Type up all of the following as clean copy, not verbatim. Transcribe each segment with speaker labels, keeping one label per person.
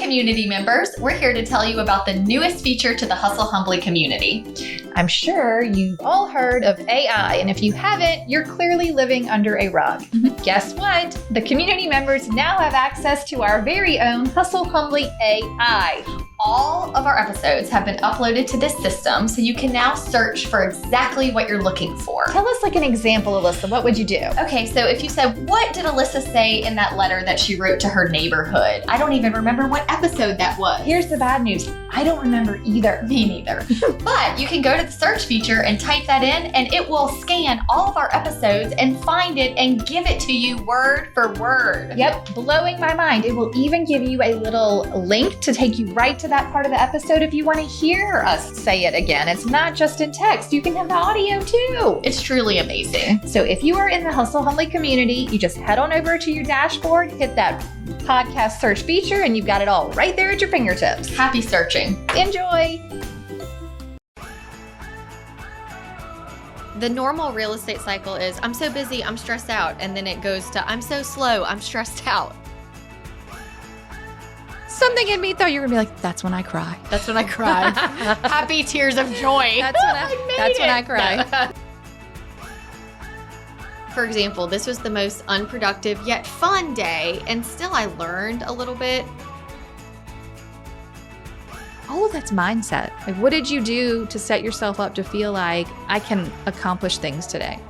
Speaker 1: community members, we're here to tell you about the newest feature to the Hustle Humbly community.
Speaker 2: I'm sure you've all heard of AI, and if you haven't, you're clearly living under a rug. Guess what? The community members now have access to our very own Hustle Humbly AI.
Speaker 1: All of our episodes have been uploaded to this system, so you can now search for exactly what you're looking for.
Speaker 2: Tell us like an example, Alyssa. What would you do?
Speaker 1: Okay, so if you said, what did Alyssa say in that letter that she wrote to her neighborhood? I don't even remember what episode that was.
Speaker 2: Here's the bad news. I don't remember either.
Speaker 1: Me neither. But you can go to the search feature and type that in, and it will scan all of our episodes and find it and give it to you word for word.
Speaker 2: Yep, blowing my mind. It will even give you a little link to take you right to that part of the episode if you want to hear us say it again. It's not just in text. You can have the audio too.
Speaker 1: It's truly amazing.
Speaker 2: So if you are in the Hustle Humbly community, you just head on over to your dashboard, hit that podcast search feature, and you've got it all right there at your fingertips.
Speaker 1: Happy searching.
Speaker 2: Enjoy.
Speaker 1: The normal real estate cycle is, I'm so busy, I'm stressed out. And then it goes to, I'm so slow, I'm stressed out.
Speaker 2: Something in me thought you were going to be like, that's when I cry.
Speaker 1: That's when I cry. Happy tears of joy.
Speaker 2: That's when I cry.
Speaker 1: For example, this was the most unproductive yet fun day, and still I learned a little bit.
Speaker 2: All of that's mindset. Like, what did you do to set yourself up to feel like I can accomplish things today?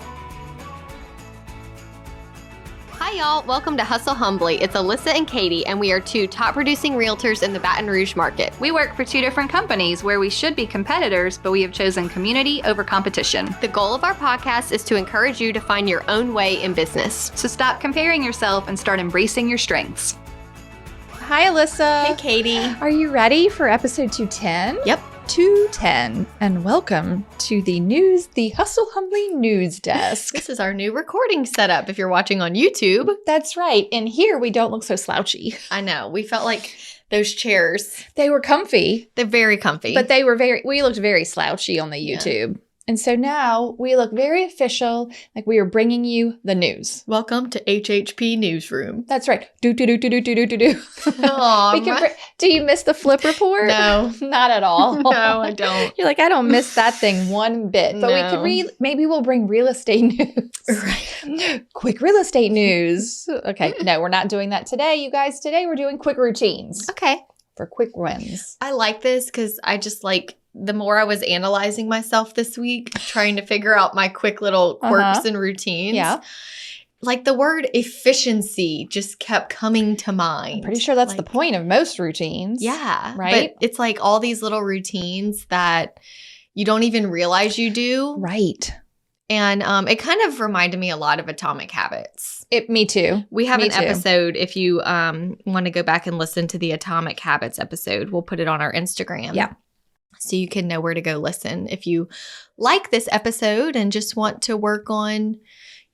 Speaker 1: Hi y'all, welcome to Hustle Humbly. It's Alyssa and Katie, and we are two top producing realtors in the Baton Rouge market.
Speaker 3: We work for two different companies where we should be competitors, but we have chosen community over competition.
Speaker 1: The goal of our podcast is to encourage you to find your own way in business.
Speaker 3: So stop comparing yourself and start embracing your strengths.
Speaker 2: Hi, Alyssa.
Speaker 1: Hey, Katie.
Speaker 2: Are you ready for episode 210?
Speaker 1: Yep.
Speaker 2: 210, and welcome to the Hustle Humbly news desk.
Speaker 1: This is our new recording setup if you're watching on YouTube.
Speaker 2: That's right. And here we don't look so slouchy.
Speaker 1: I know. We felt like those chairs.
Speaker 2: They were comfy.
Speaker 1: They're very comfy.
Speaker 2: But we looked very slouchy on the YouTube. Yeah. And so now we look very official, like we are bringing you the news.
Speaker 1: Welcome to HHP Newsroom.
Speaker 2: That's right. Do. Do you miss the flip report?
Speaker 1: No.
Speaker 2: Not at all.
Speaker 1: No, I don't.
Speaker 2: You're like, I don't miss that thing one bit. But we could maybe we'll bring real estate news.
Speaker 1: Right.
Speaker 2: Quick real estate news. Okay. No, we're not doing that today, you guys. Today we're doing quick routines.
Speaker 1: Okay.
Speaker 2: For quick wins.
Speaker 1: I like this because I just the more I was analyzing myself this week, trying to figure out my quick little quirks and routines.
Speaker 2: Yeah.
Speaker 1: Like the word efficiency just kept coming to mind.
Speaker 2: I'm pretty sure that's the point of most routines.
Speaker 1: Yeah.
Speaker 2: Right?
Speaker 1: But it's like all these little routines that you don't even realize you do.
Speaker 2: Right.
Speaker 1: And it kind of reminded me a lot of Atomic Habits.
Speaker 2: Me too.
Speaker 1: We have an episode, if you want to go back and listen to the Atomic Habits episode, we'll put it on our Instagram.
Speaker 2: Yeah.
Speaker 1: So you can know where to go listen if you like this episode and just want to work on,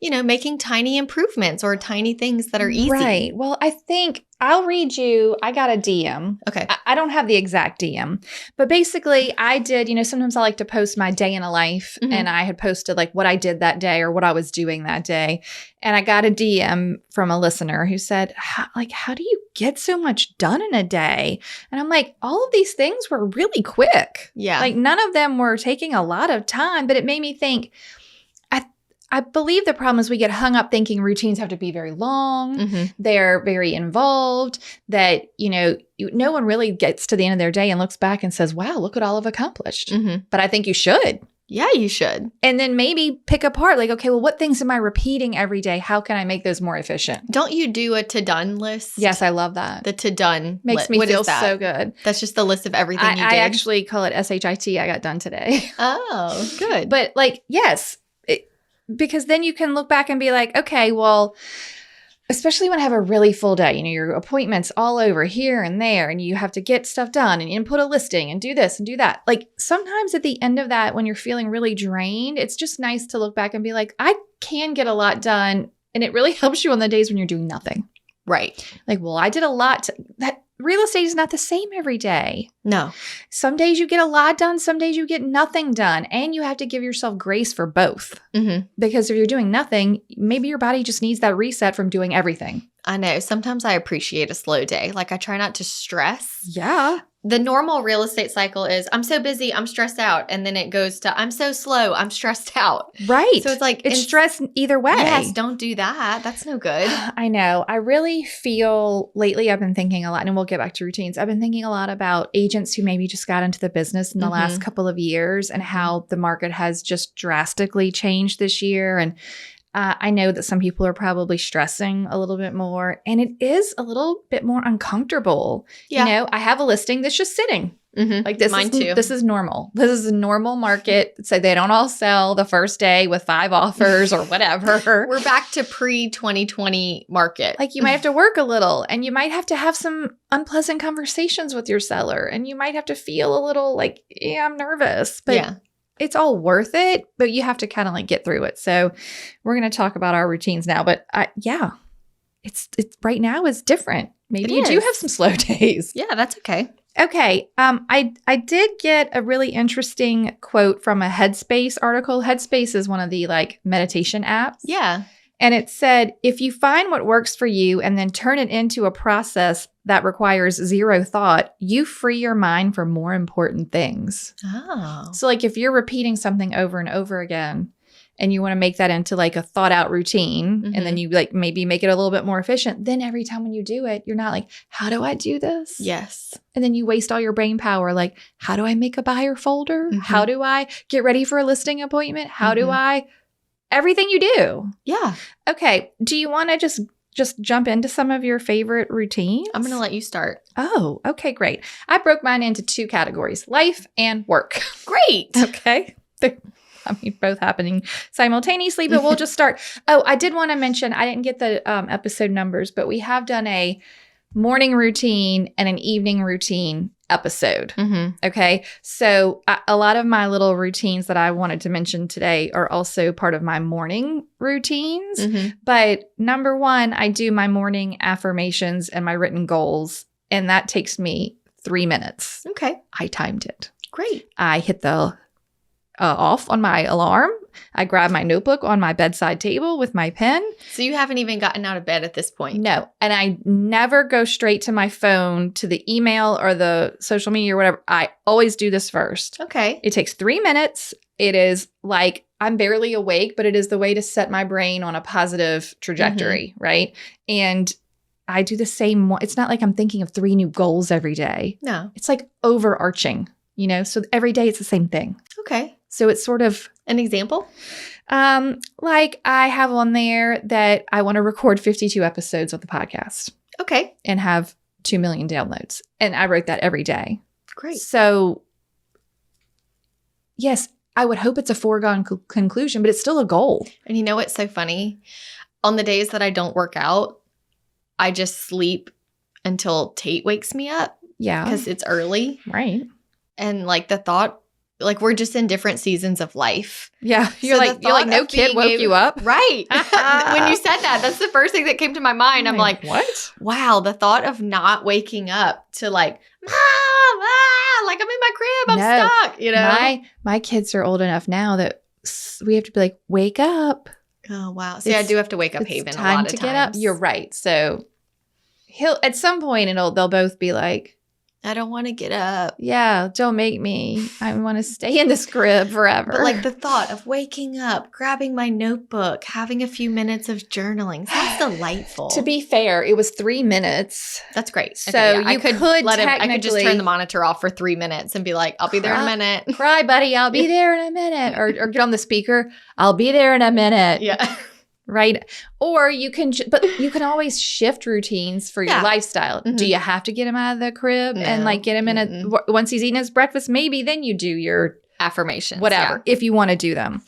Speaker 1: making tiny improvements or tiny things that are easy.
Speaker 2: Right. Well, I think I'll read you. I got a DM.
Speaker 1: Okay.
Speaker 2: I don't have the exact DM, but basically I did, sometimes I like to post my day in a life, and I had posted like what I did that day or what I was doing that day. And I got a DM from a listener who said, how do you get so much done in a day? And I'm like, all of these things were really quick.
Speaker 1: Yeah.
Speaker 2: Like none of them were taking a lot of time, but it made me think, I believe the problem is we get hung up thinking routines have to be very long. They're very involved, that, no one really gets to the end of their day and looks back and says, wow, look what all I've accomplished. But I think you should.
Speaker 1: Yeah, you should.
Speaker 2: And then maybe pick apart like, okay, well, what things am I repeating every day? How can I make those more efficient?
Speaker 1: Don't you do a to-done list?
Speaker 2: Yes, I love that.
Speaker 1: The to-done
Speaker 2: makes me feel so good.
Speaker 1: That's just the list of everything you did?
Speaker 2: I actually call it SHIT. I got done today.
Speaker 1: Oh, good.
Speaker 2: But yes. Because then you can look back and be like, okay, well, especially when I have a really full day, your appointments all over here and there, and you have to get stuff done and input a listing and do this and do that. Like sometimes at the end of that, when you're feeling really drained, it's just nice to look back and be like, I can get a lot done. And it really helps you on the days when you're doing nothing.
Speaker 1: Right.
Speaker 2: Like, well, I did a lot. That real estate is not the same every day.
Speaker 1: No.
Speaker 2: Some days you get a lot done. Some days you get nothing done. And you have to give yourself grace for both. Because if you're doing nothing, maybe your body just needs that reset from doing everything.
Speaker 1: I know. Sometimes I appreciate a slow day. Like, I try not to stress.
Speaker 2: Yeah.
Speaker 1: The normal real estate cycle is I'm so busy, I'm stressed out. And then it goes to I'm so slow, I'm stressed out.
Speaker 2: Right.
Speaker 1: So it's like
Speaker 2: it's stress either way.
Speaker 1: Yes, don't do that. That's no good.
Speaker 2: I know. I really feel lately I've been thinking a lot, and we'll get back to routines. I've been thinking a lot about agents who maybe just got into the business in the last couple of years and how the market has just drastically changed this year. And I know that some people are probably stressing a little bit more, and it is a little bit more uncomfortable.
Speaker 1: Yeah.
Speaker 2: You know, I have a listing that's just sitting. Like
Speaker 1: Mine too.
Speaker 2: This is normal. This is a normal market. So they don't all sell the first day with 5 offers or whatever.
Speaker 1: We're back to pre-2020 market.
Speaker 2: Like you might have to work a little, and you might have to have some unpleasant conversations with your seller, and you might have to feel a little like, yeah, I'm nervous, but it's all worth it. But you have to kind of like get through it. So we're going to talk about our routines now. But it's right now is different. Maybe you do have some slow days.
Speaker 1: Yeah, that's okay.
Speaker 2: Okay. I did get a really interesting quote from a Headspace article. Headspace is one of the like meditation apps.
Speaker 1: Yeah.
Speaker 2: And it said, if you find what works for you and then turn it into a process that requires zero thought, you free your mind for more important things.
Speaker 1: Oh.
Speaker 2: So like if you're repeating something over and over again and you want to make that into like a thought out routine and then you like maybe make it a little bit more efficient, then every time when you do it, you're not like, how do I do this?
Speaker 1: Yes.
Speaker 2: And then you waste all your brain power. Like, how do I make a buyer folder? How do I get ready for a listing appointment? How do I... Everything you do.
Speaker 1: Yeah.
Speaker 2: Okay. Do you want to just jump into some of your favorite routines?
Speaker 1: I'm going to let you start.
Speaker 2: Oh, okay, great. I broke mine into 2 categories, life and work.
Speaker 1: Great.
Speaker 2: Okay. I mean, both happening simultaneously, but we'll just start. Oh, I did want to mention, I didn't get the episode numbers, but we have done a morning routine and an evening routine episode. Okay. So a lot of my little routines that I wanted to mention today are also part of my morning routines. But number 1, I do my morning affirmations and my written goals. And that takes me 3 minutes.
Speaker 1: Okay.
Speaker 2: I timed it.
Speaker 1: Great.
Speaker 2: I hit the off on my alarm. I grab my notebook on my bedside table with my pen.
Speaker 1: So you haven't even gotten out of bed at this point?
Speaker 2: No. And I never go straight to my phone, to the email or the social media or whatever. I always do this first.
Speaker 1: Okay.
Speaker 2: It takes 3 minutes. It is like I'm barely awake, but it is the way to set my brain on a positive trajectory, right? And I do the same one. It's not like I'm thinking of 3 new goals every day.
Speaker 1: No.
Speaker 2: It's like overarching, you know? So every day it's the same thing.
Speaker 1: Okay.
Speaker 2: So it's sort of...
Speaker 1: An example?
Speaker 2: Like I have on there that I want to record 52 episodes of the podcast.
Speaker 1: Okay.
Speaker 2: And have 2 million downloads. And I wrote that every day.
Speaker 1: Great.
Speaker 2: So yes, I would hope it's a foregone conclusion, but it's still a goal.
Speaker 1: And you know what's so funny? On the days that I don't work out, I just sleep until Tate wakes me up.
Speaker 2: Yeah.
Speaker 1: Because it's early.
Speaker 2: Right.
Speaker 1: And like the thought, like we're just in different seasons of life.
Speaker 2: Yeah. You're like no kid woke you up.
Speaker 1: Right. When you said that, that's the first thing that came to my mind. I'm like,
Speaker 2: what?
Speaker 1: Wow, the thought of not waking up to like, Mom, like I'm in my crib, I'm stuck, you know?
Speaker 2: My kids are old enough now that we have to be like, wake up.
Speaker 1: Oh, wow. See, I do have to wake up Haven a lot of times.
Speaker 2: Get up. You're right. So he'll at some point they'll both be like,
Speaker 1: I don't want to get up.
Speaker 2: Yeah, don't make me. I want to stay in this crib forever.
Speaker 1: But like the thought of waking up, grabbing my notebook, having a few minutes of journaling sounds delightful.
Speaker 2: To be fair, it was 3 minutes.
Speaker 1: That's great.
Speaker 2: So
Speaker 1: okay, yeah.
Speaker 2: I could
Speaker 1: just turn the monitor off for 3 minutes and be like, I'll be there in a minute.
Speaker 2: Cry, buddy. I'll be there in a minute. Or get on the speaker. I'll be there in a minute.
Speaker 1: Yeah.
Speaker 2: Right. Or you can, but you can always shift routines for your lifestyle. Do you have to get him out of the crib and like get him in once he's eaten his breakfast, maybe then you do your
Speaker 1: affirmations,
Speaker 2: whatever, if you want to do them.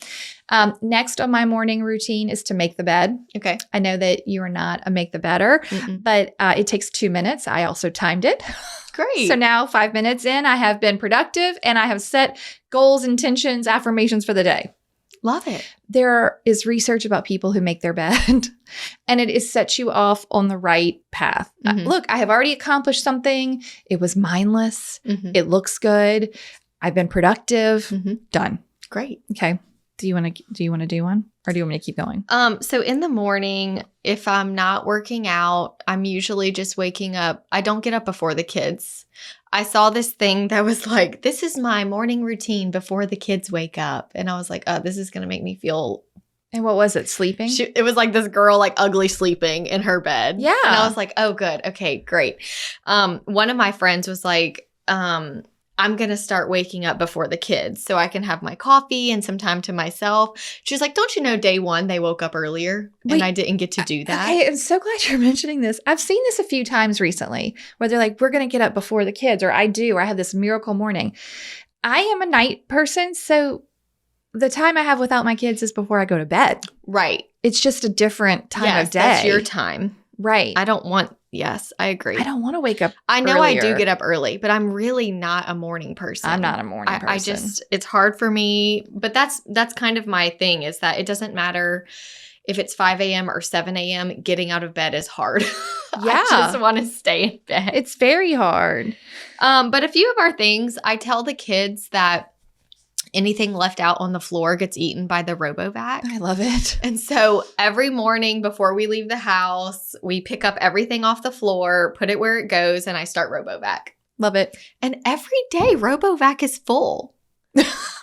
Speaker 2: Next on my morning routine is to make the bed.
Speaker 1: Okay.
Speaker 2: I know that you are not a make the bedder, but it takes 2 minutes. I also timed it.
Speaker 1: Great.
Speaker 2: So now 5 minutes in, I have been productive and I have set goals, intentions, affirmations for the day.
Speaker 1: Love it.
Speaker 2: There is research about people who make their bed and it sets you off on the right path. Look, I have already accomplished something. It was mindless. It looks good. I've been productive. Done.
Speaker 1: Great.
Speaker 2: Okay. Do you want to do one, or do you want me to keep going?
Speaker 1: So in the morning, if I'm not working out, I'm usually just waking up. I don't get up before the kids. I saw this thing that was like, this is my morning routine before the kids wake up. And I was like, oh, this is going to make me feel.
Speaker 2: And what was it? Sleeping?
Speaker 1: It was like this girl, like ugly sleeping in her bed.
Speaker 2: Yeah.
Speaker 1: And I was like, oh, good. Okay, great. One of my friends was like, I'm going to start waking up before the kids so I can have my coffee and some time to myself. She was like, don't you know day one they woke up earlier and I didn't get to do that?
Speaker 2: Okay, I'm so glad you're mentioning this. I've seen this a few times recently where they're like, we're going to get up before the kids, or I have this miracle morning. I am a night person, so the time I have without my kids is before I go to bed.
Speaker 1: Right.
Speaker 2: It's just a different time of day.
Speaker 1: That's your time.
Speaker 2: Right.
Speaker 1: Yes, I agree.
Speaker 2: I don't want to wake up
Speaker 1: I know
Speaker 2: earlier.
Speaker 1: I do get up early, but I'm really not a morning person.
Speaker 2: I'm not a morning person.
Speaker 1: It's hard for me, but that's kind of my thing, is that it doesn't matter if it's 5 a.m. or 7 a.m. Getting out of bed is hard.
Speaker 2: Yeah.
Speaker 1: I just want to stay in bed.
Speaker 2: It's very hard.
Speaker 1: But a few of our things, I tell the kids that anything left out on the floor gets eaten by the RoboVac.
Speaker 2: I love it.
Speaker 1: And so every morning before we leave the house, we pick up everything off the floor, put it where it goes, and I start RoboVac.
Speaker 2: Love it.
Speaker 1: And every day RoboVac is full.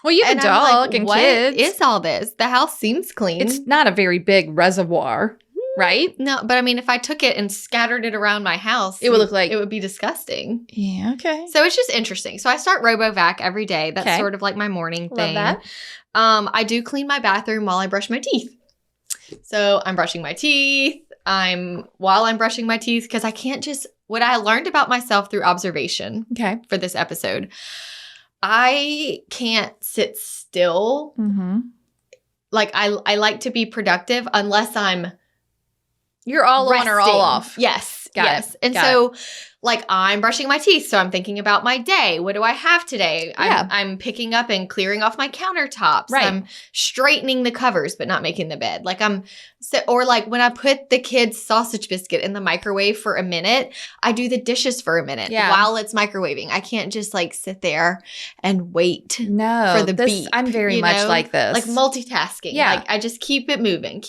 Speaker 2: Well, you have a dog and kids.
Speaker 1: What is all this? The house seems clean.
Speaker 2: It's not a very big reservoir, right?
Speaker 1: No, but I mean, if I took it and scattered it around my house,
Speaker 2: it would look like,
Speaker 1: it would be disgusting.
Speaker 2: Yeah, okay.
Speaker 1: So it's just interesting. So I start RoboVac every day. That's sort of like my morning thing.
Speaker 2: Love that.
Speaker 1: I do clean my bathroom while I brush my teeth. So I'm brushing my teeth. While I'm brushing my teeth, because I can't just, what I learned about myself through observation for this episode, I can't sit still.
Speaker 2: Mm-hmm.
Speaker 1: Like I like to be productive unless I'm
Speaker 2: You're all
Speaker 1: resting.
Speaker 2: on or all off.
Speaker 1: Yes.
Speaker 2: Got it.
Speaker 1: And so like I'm brushing my teeth, so I'm thinking about my day. What do I have today?
Speaker 2: Yeah.
Speaker 1: I'm picking up and clearing off my countertops.
Speaker 2: Right.
Speaker 1: I'm straightening the covers, but not making the bed. Like or like when I put the kids' sausage biscuit in the microwave for a minute, I do the dishes for a minute while it's microwaving. I can't just like sit there and wait for the beep.
Speaker 2: I'm very much like this.
Speaker 1: Like multitasking.
Speaker 2: Yeah.
Speaker 1: Like I just keep it moving.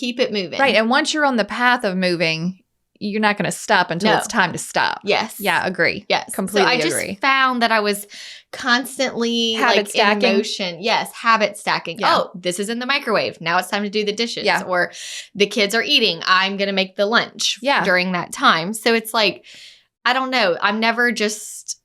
Speaker 2: Right. And once you're on the path of moving, you're not going to stop until it's time to stop.
Speaker 1: Yes.
Speaker 2: Yeah, agree.
Speaker 1: Yes.
Speaker 2: Completely agree.
Speaker 1: So I just found that I was constantly
Speaker 2: stacking.
Speaker 1: in motion. Yes, habit stacking.
Speaker 2: Yeah.
Speaker 1: Oh, this is in the microwave. Now it's time to do the dishes.
Speaker 2: Yeah.
Speaker 1: Or the kids are eating. I'm going to make the lunch during that time. So it's like, I don't know. I'm never just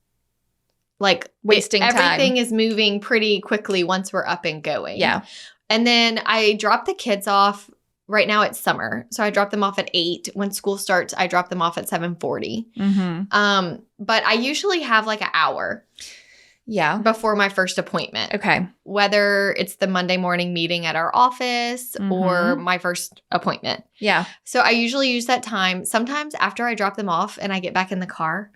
Speaker 1: like
Speaker 2: wasting time.
Speaker 1: Everything is moving pretty quickly once we're up and going.
Speaker 2: Yeah.
Speaker 1: And then I drop the kids off. Right now it's summer, so I drop them off at 8. When school starts, I drop them off at 7:40.
Speaker 2: Mm-hmm.
Speaker 1: But I usually have like an hour before my first appointment.
Speaker 2: Okay.
Speaker 1: Whether it's the Monday morning meeting at our office or my first appointment.
Speaker 2: Yeah.
Speaker 1: So I usually use that time. Sometimes after I drop them off and I get back in the car,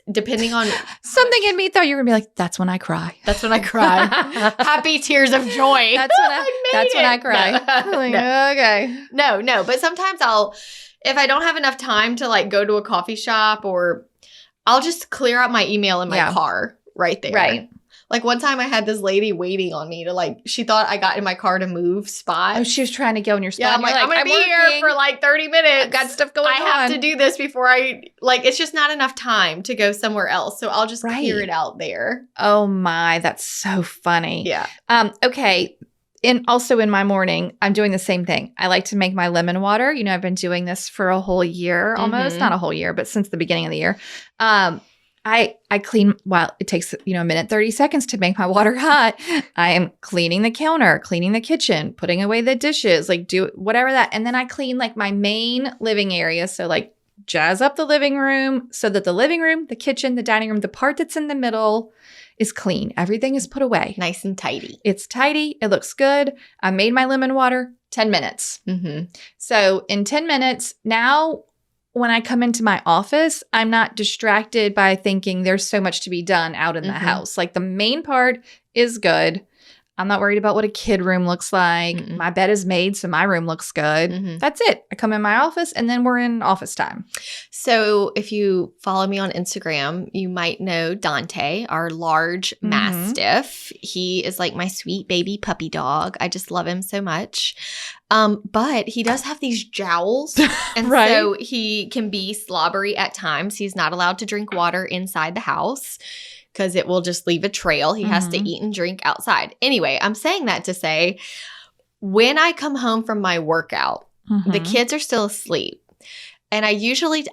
Speaker 1: depending on
Speaker 2: something in me thought you were gonna be like, that's when I cry.
Speaker 1: That's when I cry. Happy tears of joy.
Speaker 2: That's when I cry.
Speaker 1: No.
Speaker 2: Okay.
Speaker 1: No. But sometimes if I don't have enough time to like go to a coffee shop, or I'll just clear out my email in my car right there.
Speaker 2: Right.
Speaker 1: Like one time I had this lady waiting on me to she thought I got in my car to move spots.
Speaker 2: Oh, she was trying to go in your spot.
Speaker 1: Yeah, I'm like, I'm going to be here for like 30 minutes.
Speaker 2: I've got stuff going on.
Speaker 1: I have to do this before it's just not enough time to go somewhere else. So I'll just clear it out there.
Speaker 2: Oh my, that's so funny.
Speaker 1: Yeah.
Speaker 2: Okay. Also in my morning, I'm doing the same thing. I like to make my lemon water. I've been doing this for a whole year almost. Not a whole year, but since the beginning of the year. I clean, it takes, a minute, 30 seconds to make my water hot. I am cleaning the counter, cleaning the kitchen, putting away the dishes, do whatever that. And then I clean my main living area. So jazz up the living room so that the living room, the kitchen, the dining room, the part that's in the middle is clean. Everything is put away.
Speaker 1: Nice and tidy.
Speaker 2: It's tidy. It looks good. I made my lemon water, 10 minutes.
Speaker 1: Mm-hmm.
Speaker 2: So in 10 minutes, now when I come into my office, I'm not distracted by thinking there's so much to be done out in the house. The main part is good. I'm not worried about what a kid room looks like.
Speaker 1: Mm-mm.
Speaker 2: My bed is made, so my room looks good.
Speaker 1: Mhm.
Speaker 2: That's it. I come in my office and then we're in office time.
Speaker 1: So if you follow me on Instagram, you might know Dante, our large mastiff. He is like my sweet baby puppy dog. I just love him so much. But he does have these jowls. And
Speaker 2: Right.
Speaker 1: so he can be slobbery at times. He's not allowed to drink water inside the house because it will just leave a trail. He has to eat and drink outside. Anyway, I'm saying that to say, when I come home from my workout, the kids are still asleep. And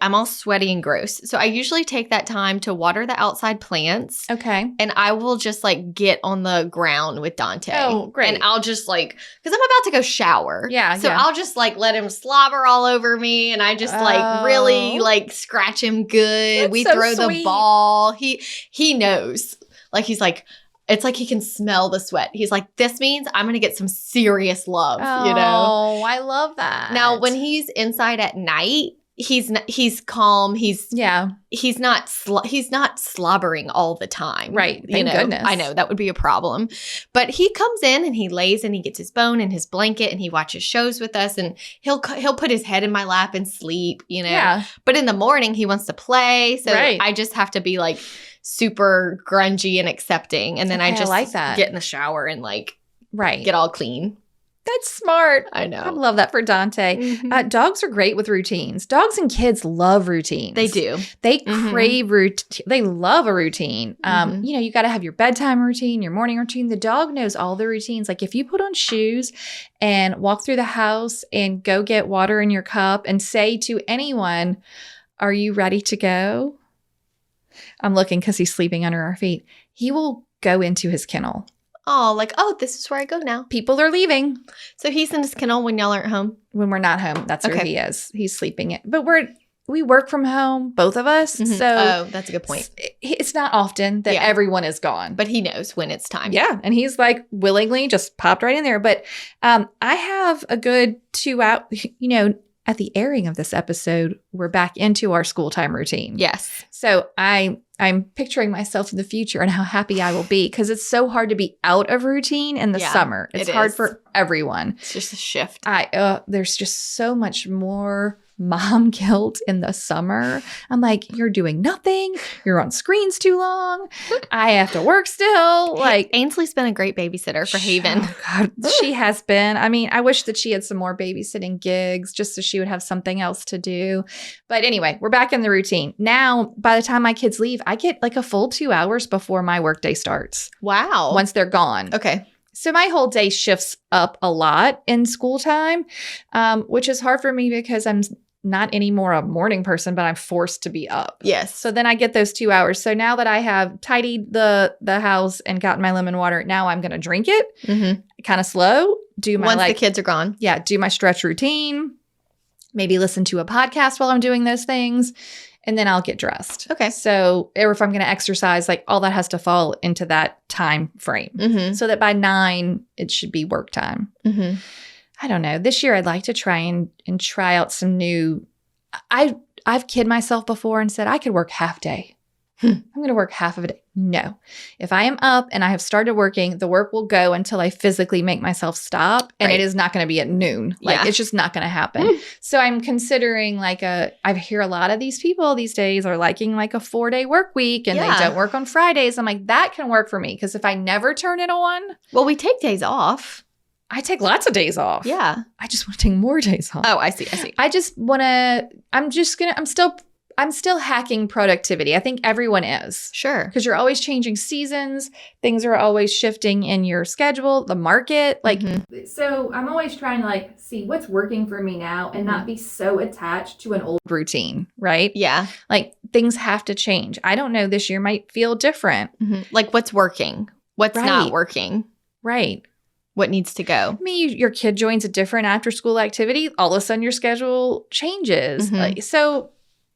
Speaker 1: I'm all sweaty and gross. So I usually take that time to water the outside plants.
Speaker 2: Okay.
Speaker 1: And I will just like get on the ground with Dante.
Speaker 2: Oh, great.
Speaker 1: And I'll just like, because I'm about to go shower.
Speaker 2: Yeah.
Speaker 1: So I'll just like let him slobber all over me. And I just like really like scratch him good.
Speaker 2: That's
Speaker 1: We
Speaker 2: so
Speaker 1: throw
Speaker 2: sweet.
Speaker 1: the ball. He knows. Like he's like, it's like he can smell the sweat. He's like, this means I'm going to get some serious love, you know?
Speaker 2: Oh, I love that.
Speaker 1: Now, when he's inside at night, he's calm. He's not slobbering all the time.
Speaker 2: Right.
Speaker 1: You
Speaker 2: Thank
Speaker 1: know,
Speaker 2: goodness.
Speaker 1: I know that would be a problem. But he comes in and he lays and he gets his bone and his blanket and he watches shows with us and he'll put his head in my lap and sleep, you know.
Speaker 2: Yeah.
Speaker 1: But in the morning he wants to play. So
Speaker 2: Right.
Speaker 1: I just have to be like super grungy and accepting. And then I
Speaker 2: Okay, I
Speaker 1: just
Speaker 2: like that.
Speaker 1: get in the shower and like
Speaker 2: Right.
Speaker 1: get all clean.
Speaker 2: That's smart.
Speaker 1: I know.
Speaker 2: I love that for Dante.
Speaker 1: Mhm.
Speaker 2: Dogs are great with routines. Dogs and kids love routines.
Speaker 1: They do.
Speaker 2: They
Speaker 1: Mhm.
Speaker 2: crave routine. They love a routine.
Speaker 1: Mhm.
Speaker 2: You know, you got to have your bedtime routine, your morning routine. The dog knows all the routines. Like if you put on shoes and walk through the house and go get water in your cup and say to anyone, "Are you ready to go?" I'm looking because he's sleeping under our feet. He will go into his kennel.
Speaker 1: Oh, like, oh, this is where I go now.
Speaker 2: People are leaving.
Speaker 1: So he's in his kennel when y'all aren't home?
Speaker 2: When we're not home, that's where
Speaker 1: Okay.
Speaker 2: he is. He's sleeping it. But we work from home, both of us.
Speaker 1: Mhm.
Speaker 2: So
Speaker 1: Oh, that's a good point.
Speaker 2: it's not often that
Speaker 1: Yeah.
Speaker 2: everyone is gone.
Speaker 1: But he knows when it's time.
Speaker 2: Yeah. And he's like willingly just popped right in there. But I have a good 2 hours, you know, at the airing of this episode, we're back into our school time routine.
Speaker 1: Yes.
Speaker 2: So I'm picturing myself in the future and how happy I will be because it's so hard to be out of routine in the
Speaker 1: Yeah,
Speaker 2: summer. It's
Speaker 1: it
Speaker 2: hard
Speaker 1: is.
Speaker 2: for everyone.
Speaker 1: It's just a shift.
Speaker 2: There's just so much more mom guilt in the summer. I'm like, you're doing nothing. You're on screens too long. I have to work still. Like
Speaker 1: Ainsley's been a great babysitter for Haven.
Speaker 2: Oh God, she has been. I mean, I wish that she had some more babysitting gigs just so she would have something else to do. But anyway, we're back in the routine. Now, by the time my kids leave, I get like a full 2 hours before my workday starts.
Speaker 1: Wow.
Speaker 2: Once they're gone.
Speaker 1: Okay.
Speaker 2: So my whole day shifts up a lot in school time, which is hard for me because I'm not anymore a morning person, but I'm forced to be up.
Speaker 1: Yes.
Speaker 2: So then I get those 2 hours. So now that I have tidied the house and gotten my lemon water, now I'm going to drink it kind of slow, do my
Speaker 1: Once the kids are gone.
Speaker 2: Yeah, do my stretch routine, maybe listen to a podcast while I'm doing those things, and then I'll get dressed.
Speaker 1: Okay.
Speaker 2: So, or if I'm going to exercise, like all that has to fall into that time frame.
Speaker 1: Mm-hmm.
Speaker 2: So that by 9, it should be work time.
Speaker 1: Mm-hmm.
Speaker 2: I don't know. This year, I'd like to try and try out some new. I've kid myself before and said I could work half day. I'm going to work half of a day. No. If I am up and I have started working, the work will go until I physically make myself stop. And
Speaker 1: Right.
Speaker 2: it is not going to be at noon. Like
Speaker 1: Yeah.
Speaker 2: it's just not going to happen. So I'm considering I hear a lot of these people these days are liking like a 4-day work week and
Speaker 1: Yeah.
Speaker 2: they don't work on Fridays. I'm like, that can work for me. Because if I never turn it on,
Speaker 1: Well, we take days off.
Speaker 2: I take lots of days off.
Speaker 1: Yeah.
Speaker 2: I just want to take more days off.
Speaker 1: Oh, I see.
Speaker 2: I just want to, I'm still hacking productivity. I think everyone is.
Speaker 1: Sure.
Speaker 2: Because you're always changing seasons. Things are always shifting in your schedule, the market.
Speaker 1: Mhm.
Speaker 2: So I'm always trying to see what's working for me now and not be so attached to an old routine, right?
Speaker 1: Yeah.
Speaker 2: Like things have to change. I don't know. This year might feel different.
Speaker 1: Mhm. Like what's working? What's
Speaker 2: Right.
Speaker 1: not working?
Speaker 2: Right.
Speaker 1: What needs to go?
Speaker 2: I mean, your kid joins a different after school activity. All of a sudden your schedule changes.
Speaker 1: Mhm.
Speaker 2: So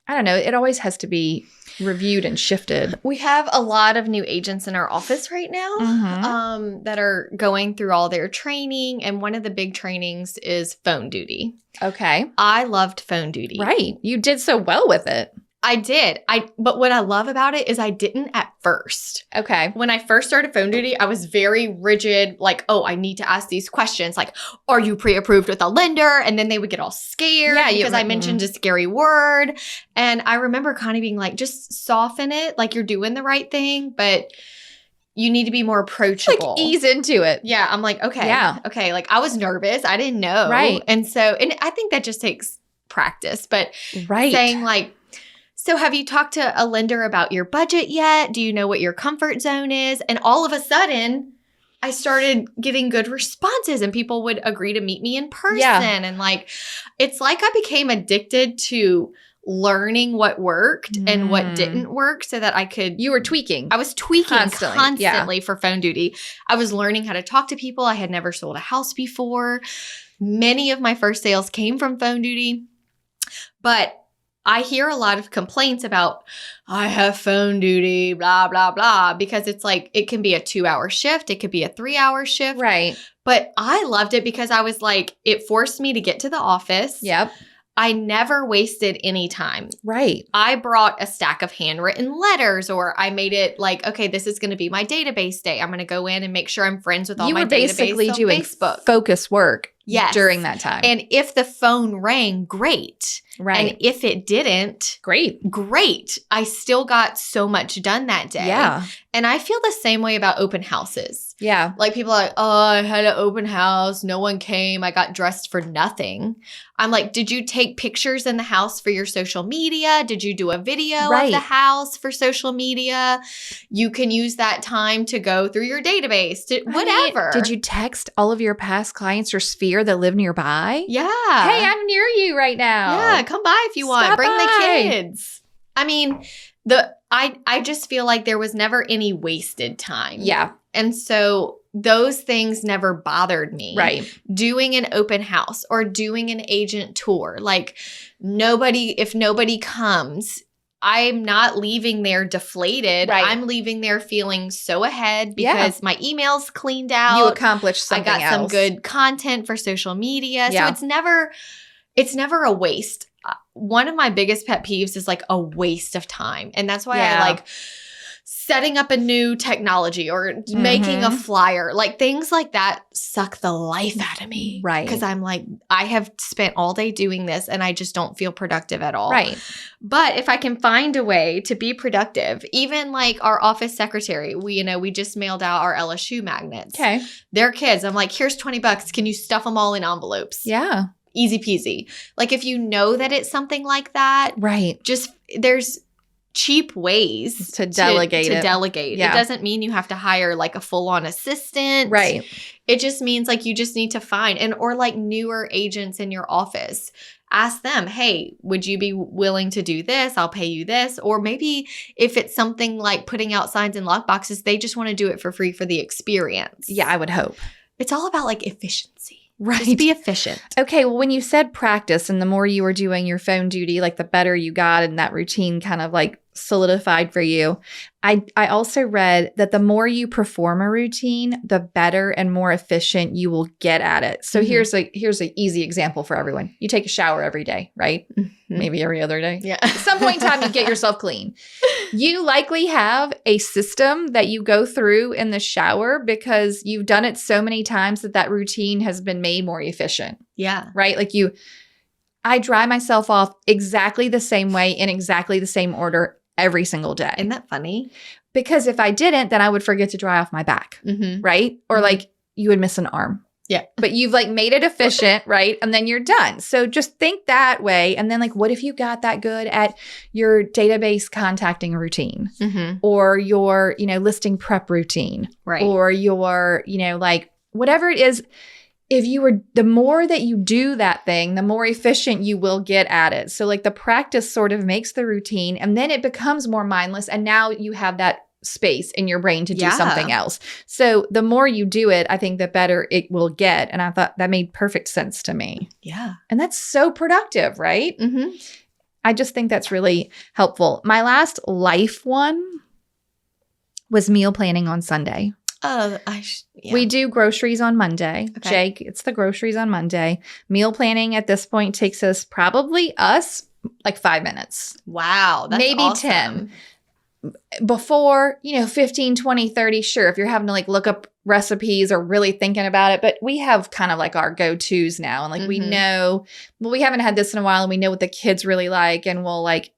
Speaker 2: I don't know. It always has to be reviewed and shifted.
Speaker 1: We have a lot of new agents in our office right now
Speaker 2: Mhm.
Speaker 1: that are going through all their training. And one of the big trainings is phone duty.
Speaker 2: Okay.
Speaker 1: I loved phone duty.
Speaker 2: Right. You did so well with it.
Speaker 1: I did. But what I love about it is I didn't at first.
Speaker 2: Okay.
Speaker 1: When I first started phone duty, I was very rigid, like, oh, I need to ask these questions. Like, are you pre-approved with a lender? And then they would get all scared because I mentioned a scary word. And I remember kind of being like, just soften it, like you're doing the right thing, but you need to be more approachable.
Speaker 2: Like ease into it.
Speaker 1: Yeah. I'm like, okay.
Speaker 2: Yeah.
Speaker 1: Okay. Like I was nervous. I didn't know.
Speaker 2: Right.
Speaker 1: And I think that just takes practice, but
Speaker 2: right.
Speaker 1: saying like, so have you talked to a lender about your budget yet? Do you know what your comfort zone is? And all of a sudden, I started getting good responses and people would agree to meet me in person. Yeah. And like, it's like I became addicted to learning what worked and what didn't work so that I could.
Speaker 2: You were tweaking.
Speaker 1: I was tweaking constantly for phone duty. I was learning how to talk to people. I had never sold a house before. Many of my first sales came from phone duty, but I hear a lot of complaints about, I have phone duty, blah, blah, blah, because it's like, it can be a 2-hour shift. It could be a 3-hour shift.
Speaker 2: Right.
Speaker 1: But I loved it because I was like, it forced me to get to the office.
Speaker 2: Yep.
Speaker 1: I never wasted any time.
Speaker 2: Right.
Speaker 1: I brought a stack of handwritten letters, or I made it like, okay, this is going to be my database day. I'm going to go in and make sure I'm friends with all my database on Facebook. You were basically doing
Speaker 2: focus work during that time.
Speaker 1: And if the phone rang, great.
Speaker 2: Right.
Speaker 1: And if it didn't, great. I still got so much done that day.
Speaker 2: Yeah.
Speaker 1: And I feel the same way about open houses.
Speaker 2: Yeah.
Speaker 1: Like people are like, oh, I had an open house. No one came. I got dressed for nothing. I'm like, did you take pictures in the house for your social media? Did you do a video of the house for social media? You can use that time to go through your database, whatever.
Speaker 2: Did you text all of your past clients or sphere that live nearby?
Speaker 1: Yeah.
Speaker 2: Hey, I'm near you right now.
Speaker 1: Yeah, come by if you want.
Speaker 2: Stop
Speaker 1: Bring
Speaker 2: by.
Speaker 1: the kids. I mean, I just feel like there was never any wasted time.
Speaker 2: Yeah.
Speaker 1: And so those things never bothered me.
Speaker 2: Right.
Speaker 1: Doing an open house or doing an agent tour. Like if nobody comes, I'm not leaving there deflated.
Speaker 2: Right.
Speaker 1: I'm leaving there feeling so ahead because my email's cleaned out.
Speaker 2: You accomplished something else.
Speaker 1: I got some good content for social media.
Speaker 2: Yeah.
Speaker 1: So it's never a waste. One of my biggest pet peeves is like a waste of time. And that's why I like setting up a new technology or making a flyer. Like things like that suck the life out of me.
Speaker 2: Right.
Speaker 1: Because I'm like, I have spent all day doing this and I just don't feel productive at all.
Speaker 2: Right.
Speaker 1: But if I can find a way to be productive, even like our office secretary, we just mailed out our LSU magnets.
Speaker 2: Okay.
Speaker 1: Their kids. I'm like, here's $20. Can you stuff them all in envelopes?
Speaker 2: Yeah.
Speaker 1: Easy peasy. Like if you know that it's something like that,
Speaker 2: right?
Speaker 1: There's cheap ways
Speaker 2: to delegate.
Speaker 1: Yeah. It doesn't mean you have to hire like a full-on assistant.
Speaker 2: Right.
Speaker 1: It just means like you just need to find or like newer agents in your office. Ask them, hey, would you be willing to do this? I'll pay you this. Or maybe if it's something like putting out signs in lockboxes, they just want to do it for free for the experience.
Speaker 2: Yeah, I would hope.
Speaker 1: It's all about like efficiency.
Speaker 2: Right.
Speaker 1: Just be efficient.
Speaker 2: Okay. Well, when you said practice and the more you were doing your phone duty, like the better you got and that routine kind of like solidified for you. I also read that the more you perform a routine, the better and more efficient you will get at it. So here's an easy example for everyone. You take a shower every day, right? Maybe every other day.
Speaker 1: Yeah.
Speaker 2: At some point in time, you get yourself clean. You likely have a system that you go through in the shower because you've done it so many times that routine has been made more efficient.
Speaker 1: Yeah.
Speaker 2: Right? Like I dry myself off exactly the same way in exactly the same order every single day.
Speaker 1: Isn't that funny?
Speaker 2: Because if I didn't, then I would forget to dry off my back, right? Or like you would miss an arm.
Speaker 1: Yeah.
Speaker 2: But you've like made it efficient, right? And then you're done. So just think that way. And then like, what if you got that good at your database contacting routine or your, listing prep routine,
Speaker 1: right?
Speaker 2: Or your, like whatever it is. The more that you do that thing, the more efficient you will get at it. So like the practice sort of makes the routine and then it becomes more mindless. And now you have that space in your brain to do something else. So the more you do it, I think the better it will get. And I thought that made perfect sense to me.
Speaker 1: Yeah.
Speaker 2: And that's so productive, right? I just think that's really helpful. My last life one was meal planning on Sunday. We do groceries on Monday.
Speaker 1: Okay.
Speaker 2: Jake, it's the groceries on Monday. Meal planning at this point takes us like 5 minutes.
Speaker 1: Wow. That's
Speaker 2: maybe
Speaker 1: awesome.
Speaker 2: 10. before, 15, 20, 30, sure, if you're having to like look up recipes or really thinking about it, but we have kind of like our go-tos now. And like we know, well, we haven't had this in a while and we know what the kids really like and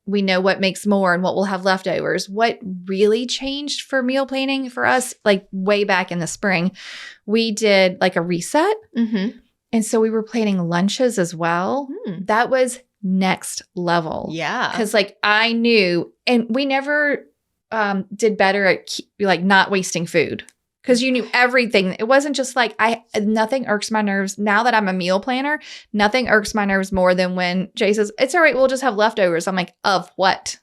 Speaker 2: we know what makes more and what we'll have leftovers. What really changed for meal planning for us, like way back in the spring, we did like a reset. Mm-hmm. And so we were planning lunches as well. That was next level.
Speaker 1: Yeah.
Speaker 2: Because like I knew, and we never did better at like not wasting food. Because you knew everything. It wasn't just like nothing irks my nerves. Now that I'm a meal planner, nothing irks my nerves more than when Jay says, it's all right, we'll just have leftovers. I'm like, of what?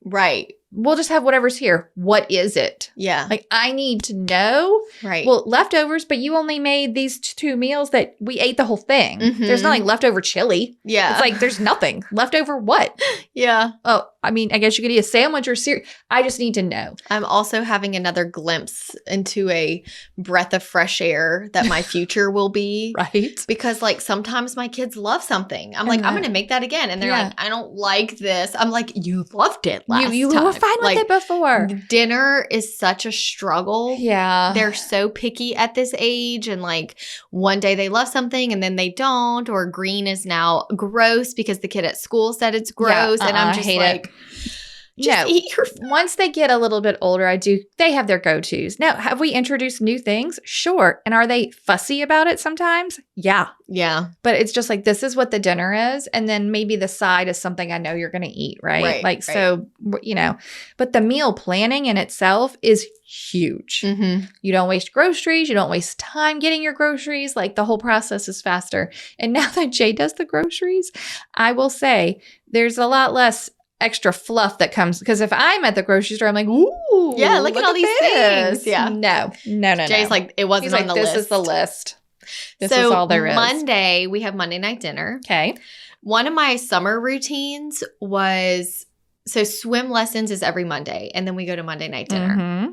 Speaker 1: Right.
Speaker 2: We'll just have whatever's here. What is it?
Speaker 1: Yeah.
Speaker 2: Like I need to know.
Speaker 1: Right.
Speaker 2: Well, leftovers, but you only made these 2 meals that we ate the whole thing. There's not like leftover chili.
Speaker 1: Yeah.
Speaker 2: It's like there's nothing. Leftover what?
Speaker 1: Yeah.
Speaker 2: Oh, I mean, I guess you could eat a sandwich or cereal. I just need to know.
Speaker 1: I'm also having another glimpse into a breath of fresh air that my future will be.
Speaker 2: Right.
Speaker 1: Because like sometimes my kids love something. I'm like, I'm going to make that again. And they're like, I don't like this. I'm like, you loved it last
Speaker 2: You
Speaker 1: time.
Speaker 2: were fine with it before.
Speaker 1: Dinner is such a struggle.
Speaker 2: Yeah.
Speaker 1: They're so picky at this age. And like one day they love something and then they don't. Or green is now gross because the kid at school said it's gross. And I'm just like, just eat your food.
Speaker 2: Once they get a little bit older, they have their go-tos. Now, have we introduced new things? Sure. And are they fussy about it sometimes? Yeah.
Speaker 1: Yeah.
Speaker 2: But it's just like, this is what the dinner is. And then maybe the side is something I know you're going to eat, right? So, but the meal planning in itself is huge. You don't waste groceries. You don't waste time getting your groceries. Like the whole process is faster. And now that Jay does the groceries, I will say there's a lot less extra fluff that comes, because if I'm at the grocery store, I'm like, ooh,
Speaker 1: yeah, look at all these things. Yeah.
Speaker 2: No.
Speaker 1: Jay's like, it wasn't on the list.
Speaker 2: This is the list. This is all there is.
Speaker 1: Monday, we have Monday night dinner.
Speaker 2: Okay.
Speaker 1: One of my summer routines was, so swim lessons is every Monday, and then we go to Monday night dinner.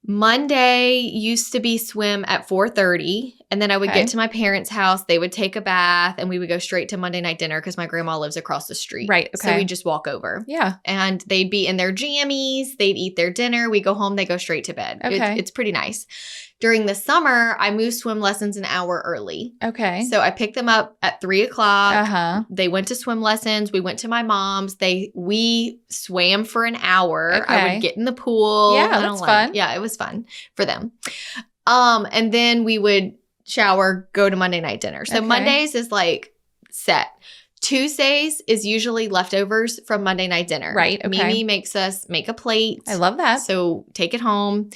Speaker 1: Monday used to be swim at 4:30, and then I would get to my parents' house. They would take a bath, and we would go straight to Monday night dinner because my grandma lives across the street.
Speaker 2: Right. Okay.
Speaker 1: So we just walk over.
Speaker 2: Yeah.
Speaker 1: And they'd be in their jammies. They'd eat their dinner. We go home. They go straight to bed.
Speaker 2: Okay.
Speaker 1: It's pretty nice. During the summer, I moved swim lessons an hour early.
Speaker 2: Okay.
Speaker 1: So I picked them up at 3:00.
Speaker 2: Uh-huh.
Speaker 1: They went to swim lessons. We went to my mom's. We swam for an hour.
Speaker 2: Okay.
Speaker 1: I would get in the pool.
Speaker 2: Yeah, that's fun.
Speaker 1: Yeah, it was fun for them. And then we would shower, go to Monday night dinner. So Mondays is like set. Tuesdays is usually leftovers from Monday night dinner.
Speaker 2: Right. Okay.
Speaker 1: Mimi makes us make a plate.
Speaker 2: I love that.
Speaker 1: So take it home.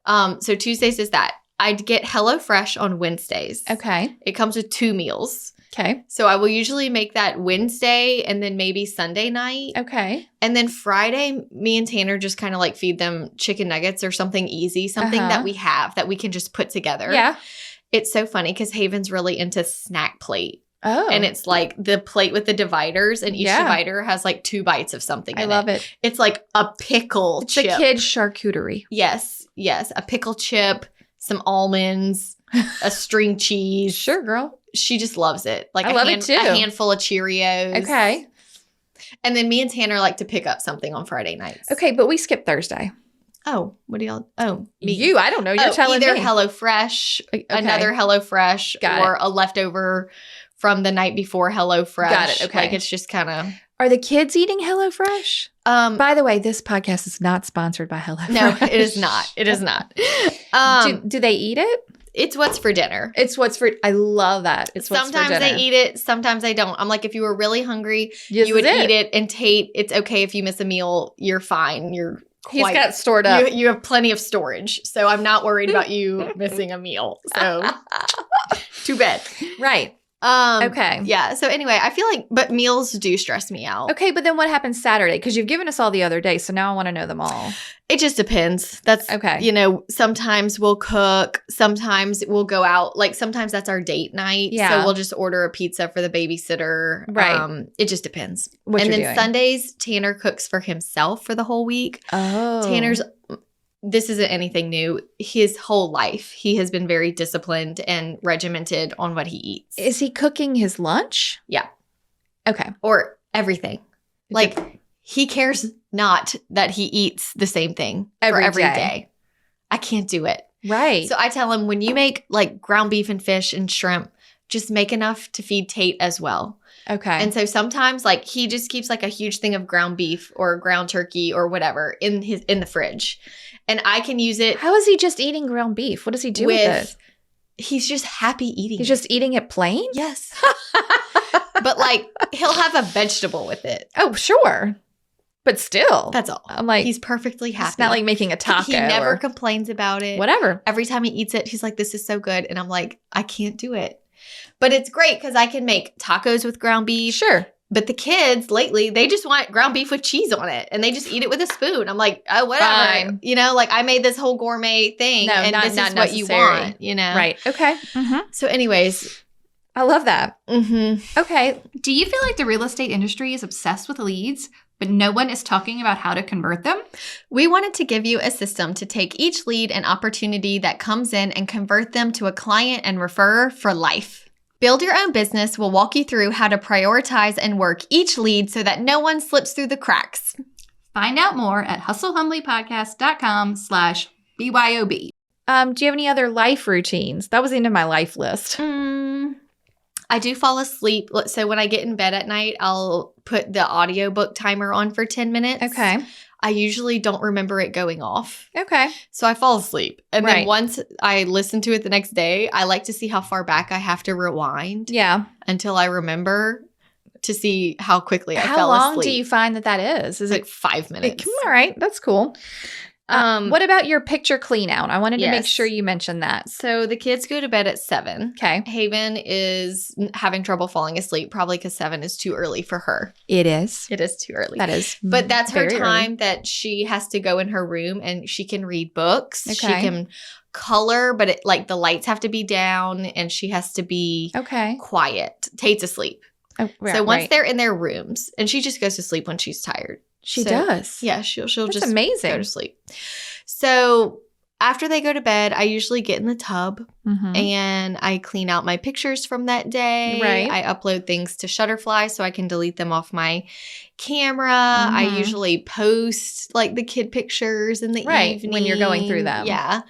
Speaker 1: So Tuesdays is that. I'd get HelloFresh on Wednesdays.
Speaker 2: Okay.
Speaker 1: It comes with 2 meals.
Speaker 2: Okay.
Speaker 1: So I will usually make that Wednesday and then maybe Sunday night.
Speaker 2: Okay.
Speaker 1: And then Friday, me and Tanner just kind of like feed them chicken nuggets or something easy, something that we have that we can just put together.
Speaker 2: Yeah.
Speaker 1: It's so funny because Haven's really into snack plate.
Speaker 2: Oh.
Speaker 1: And it's like the plate with the dividers, and each divider has like 2 bites of something in it.
Speaker 2: I love it.
Speaker 1: It's like a pickle chip.
Speaker 2: It's a kid's charcuterie.
Speaker 1: Yes. A pickle chip, some almonds, a string cheese.
Speaker 2: Sure, girl.
Speaker 1: She just loves it. Like
Speaker 2: I love it too.
Speaker 1: A handful of Cheerios.
Speaker 2: Okay.
Speaker 1: And then me and Tanner like to pick up something on Friday nights.
Speaker 2: Okay, but we skip Thursday.
Speaker 1: Oh, what do y'all? Oh, me.
Speaker 2: You? I don't know. You're telling
Speaker 1: either
Speaker 2: me.
Speaker 1: HelloFresh, another HelloFresh, or a leftover from the night before HelloFresh.
Speaker 2: Got it. Okay.
Speaker 1: Like it's just kind of.
Speaker 2: Are the kids eating HelloFresh? By the way, this podcast is not sponsored by HelloFresh.
Speaker 1: No, it is not. It is not.
Speaker 2: Do they eat it?
Speaker 1: It's what's for dinner.
Speaker 2: I love that. It's what's for dinner.
Speaker 1: Sometimes they eat it. Sometimes they don't. I'm like, if you were really hungry, you would eat it. And Tate, it's okay if you miss a meal. You're fine.
Speaker 2: He's got stored up.
Speaker 1: You have plenty of storage. So I'm not worried about you missing a meal. So too bad.
Speaker 2: Right. Okay.
Speaker 1: Yeah. So anyway, I feel like, but meals do stress me out.
Speaker 2: Okay. But then what happens Saturday? Because you've given us all the other days. So now I want to know them all.
Speaker 1: It just depends. That's okay. Sometimes we'll cook. Sometimes we'll go out. Like sometimes that's our date night.
Speaker 2: Yeah.
Speaker 1: So we'll just order a pizza for the babysitter.
Speaker 2: Right.
Speaker 1: It just depends.
Speaker 2: What
Speaker 1: and
Speaker 2: you're
Speaker 1: then
Speaker 2: doing.
Speaker 1: Sundays, Tanner cooks for himself for the whole week.
Speaker 2: Oh.
Speaker 1: This isn't anything new. His whole life, he has been very disciplined and regimented on what he eats.
Speaker 2: Is he cooking his lunch?
Speaker 1: Yeah.
Speaker 2: Okay.
Speaker 1: Or everything. Like he cares not that he eats the same thing every day. I can't do it.
Speaker 2: Right.
Speaker 1: So I tell him, when you make like ground beef and fish and shrimp, just make enough to feed Tate as well.
Speaker 2: Okay.
Speaker 1: And so sometimes like he just keeps like a huge thing of ground beef or ground turkey or whatever in the fridge. And I can use it.
Speaker 2: How is he just eating ground beef? What does he do with it?
Speaker 1: He's just happy eating
Speaker 2: He's
Speaker 1: it.
Speaker 2: just eating it plain?
Speaker 1: Yes. But like he'll have a vegetable with it.
Speaker 2: Oh, sure. But still.
Speaker 1: That's all.
Speaker 2: I'm like,
Speaker 1: he's perfectly happy.
Speaker 2: it's not like making a taco.
Speaker 1: He never
Speaker 2: or
Speaker 1: complains about it.
Speaker 2: whatever.
Speaker 1: Every time he eats it, he's like, this is so good. And I'm like, I can't do it. But it's great because I can make tacos with ground beef.
Speaker 2: Sure.
Speaker 1: But the kids lately, they just want ground beef with cheese on it. And they just eat it with a spoon. I'm like, oh, whatever.
Speaker 2: Fine.
Speaker 1: You know, like I made this whole gourmet thing.
Speaker 2: No,
Speaker 1: and
Speaker 2: not
Speaker 1: this is what
Speaker 2: necessary.
Speaker 1: you want, you know?
Speaker 2: Right. Okay.
Speaker 1: So anyways.
Speaker 2: I love that. Okay.
Speaker 3: Do you feel like the real estate industry is obsessed with leads, but no one is talking about how to convert them?
Speaker 1: We wanted to give you a system to take each lead and opportunity that comes in and convert them to a client and referrer for life. Build Your Own Business will walk you through how to prioritize and work each lead so that no one slips through the cracks.
Speaker 3: Find out more at hustlehumblypodcast.com/BYOB.
Speaker 2: Do you have any other life routines? That was the end of my life list.
Speaker 1: I do fall asleep. So when I get in bed at night, I'll put the audiobook timer on for 10 minutes.
Speaker 2: Okay.
Speaker 1: I usually don't remember it going off.
Speaker 2: Okay.
Speaker 1: So I fall asleep. And then
Speaker 2: Right.
Speaker 1: once I listen to it the next day, I like to see how far back I have to rewind
Speaker 2: Yeah.
Speaker 1: until I remember to see how quickly I
Speaker 2: How
Speaker 1: fell
Speaker 2: long
Speaker 1: asleep.
Speaker 2: do you find that is? Is
Speaker 1: Like
Speaker 2: it
Speaker 1: 5 minutes.
Speaker 2: all right? That's cool. What about your picture clean out? I wanted to make
Speaker 1: Yes.
Speaker 2: sure you mentioned that.
Speaker 1: So the kids go to bed at 7.
Speaker 2: Okay.
Speaker 1: Haven is having trouble falling asleep, probably because 7 is too early for her.
Speaker 2: It is.
Speaker 1: It is too early.
Speaker 2: That is.
Speaker 1: But that's her
Speaker 2: very
Speaker 1: time
Speaker 2: early.
Speaker 1: that she has to go in her room and she can read books. She
Speaker 2: Okay.
Speaker 1: can color, but like the lights have to be down and she has to be
Speaker 2: Okay.
Speaker 1: quiet. Tate's asleep.
Speaker 2: Oh,
Speaker 1: So once they're in their rooms, and she just goes to sleep when she's tired.
Speaker 2: she
Speaker 1: so-
Speaker 2: does.
Speaker 1: Yeah, she'll
Speaker 2: That's
Speaker 1: just
Speaker 2: amazing.
Speaker 1: go to sleep. So after they go to bed, I usually get in the tub
Speaker 2: Mhm.
Speaker 1: and I clean out my pictures from that day.
Speaker 2: Right.
Speaker 1: I upload things to Shutterfly so I can delete them off my camera. I
Speaker 2: Mhm.
Speaker 1: usually post like the kid pictures in the
Speaker 2: Right,
Speaker 1: evening
Speaker 2: when you're going through them.
Speaker 1: Yeah.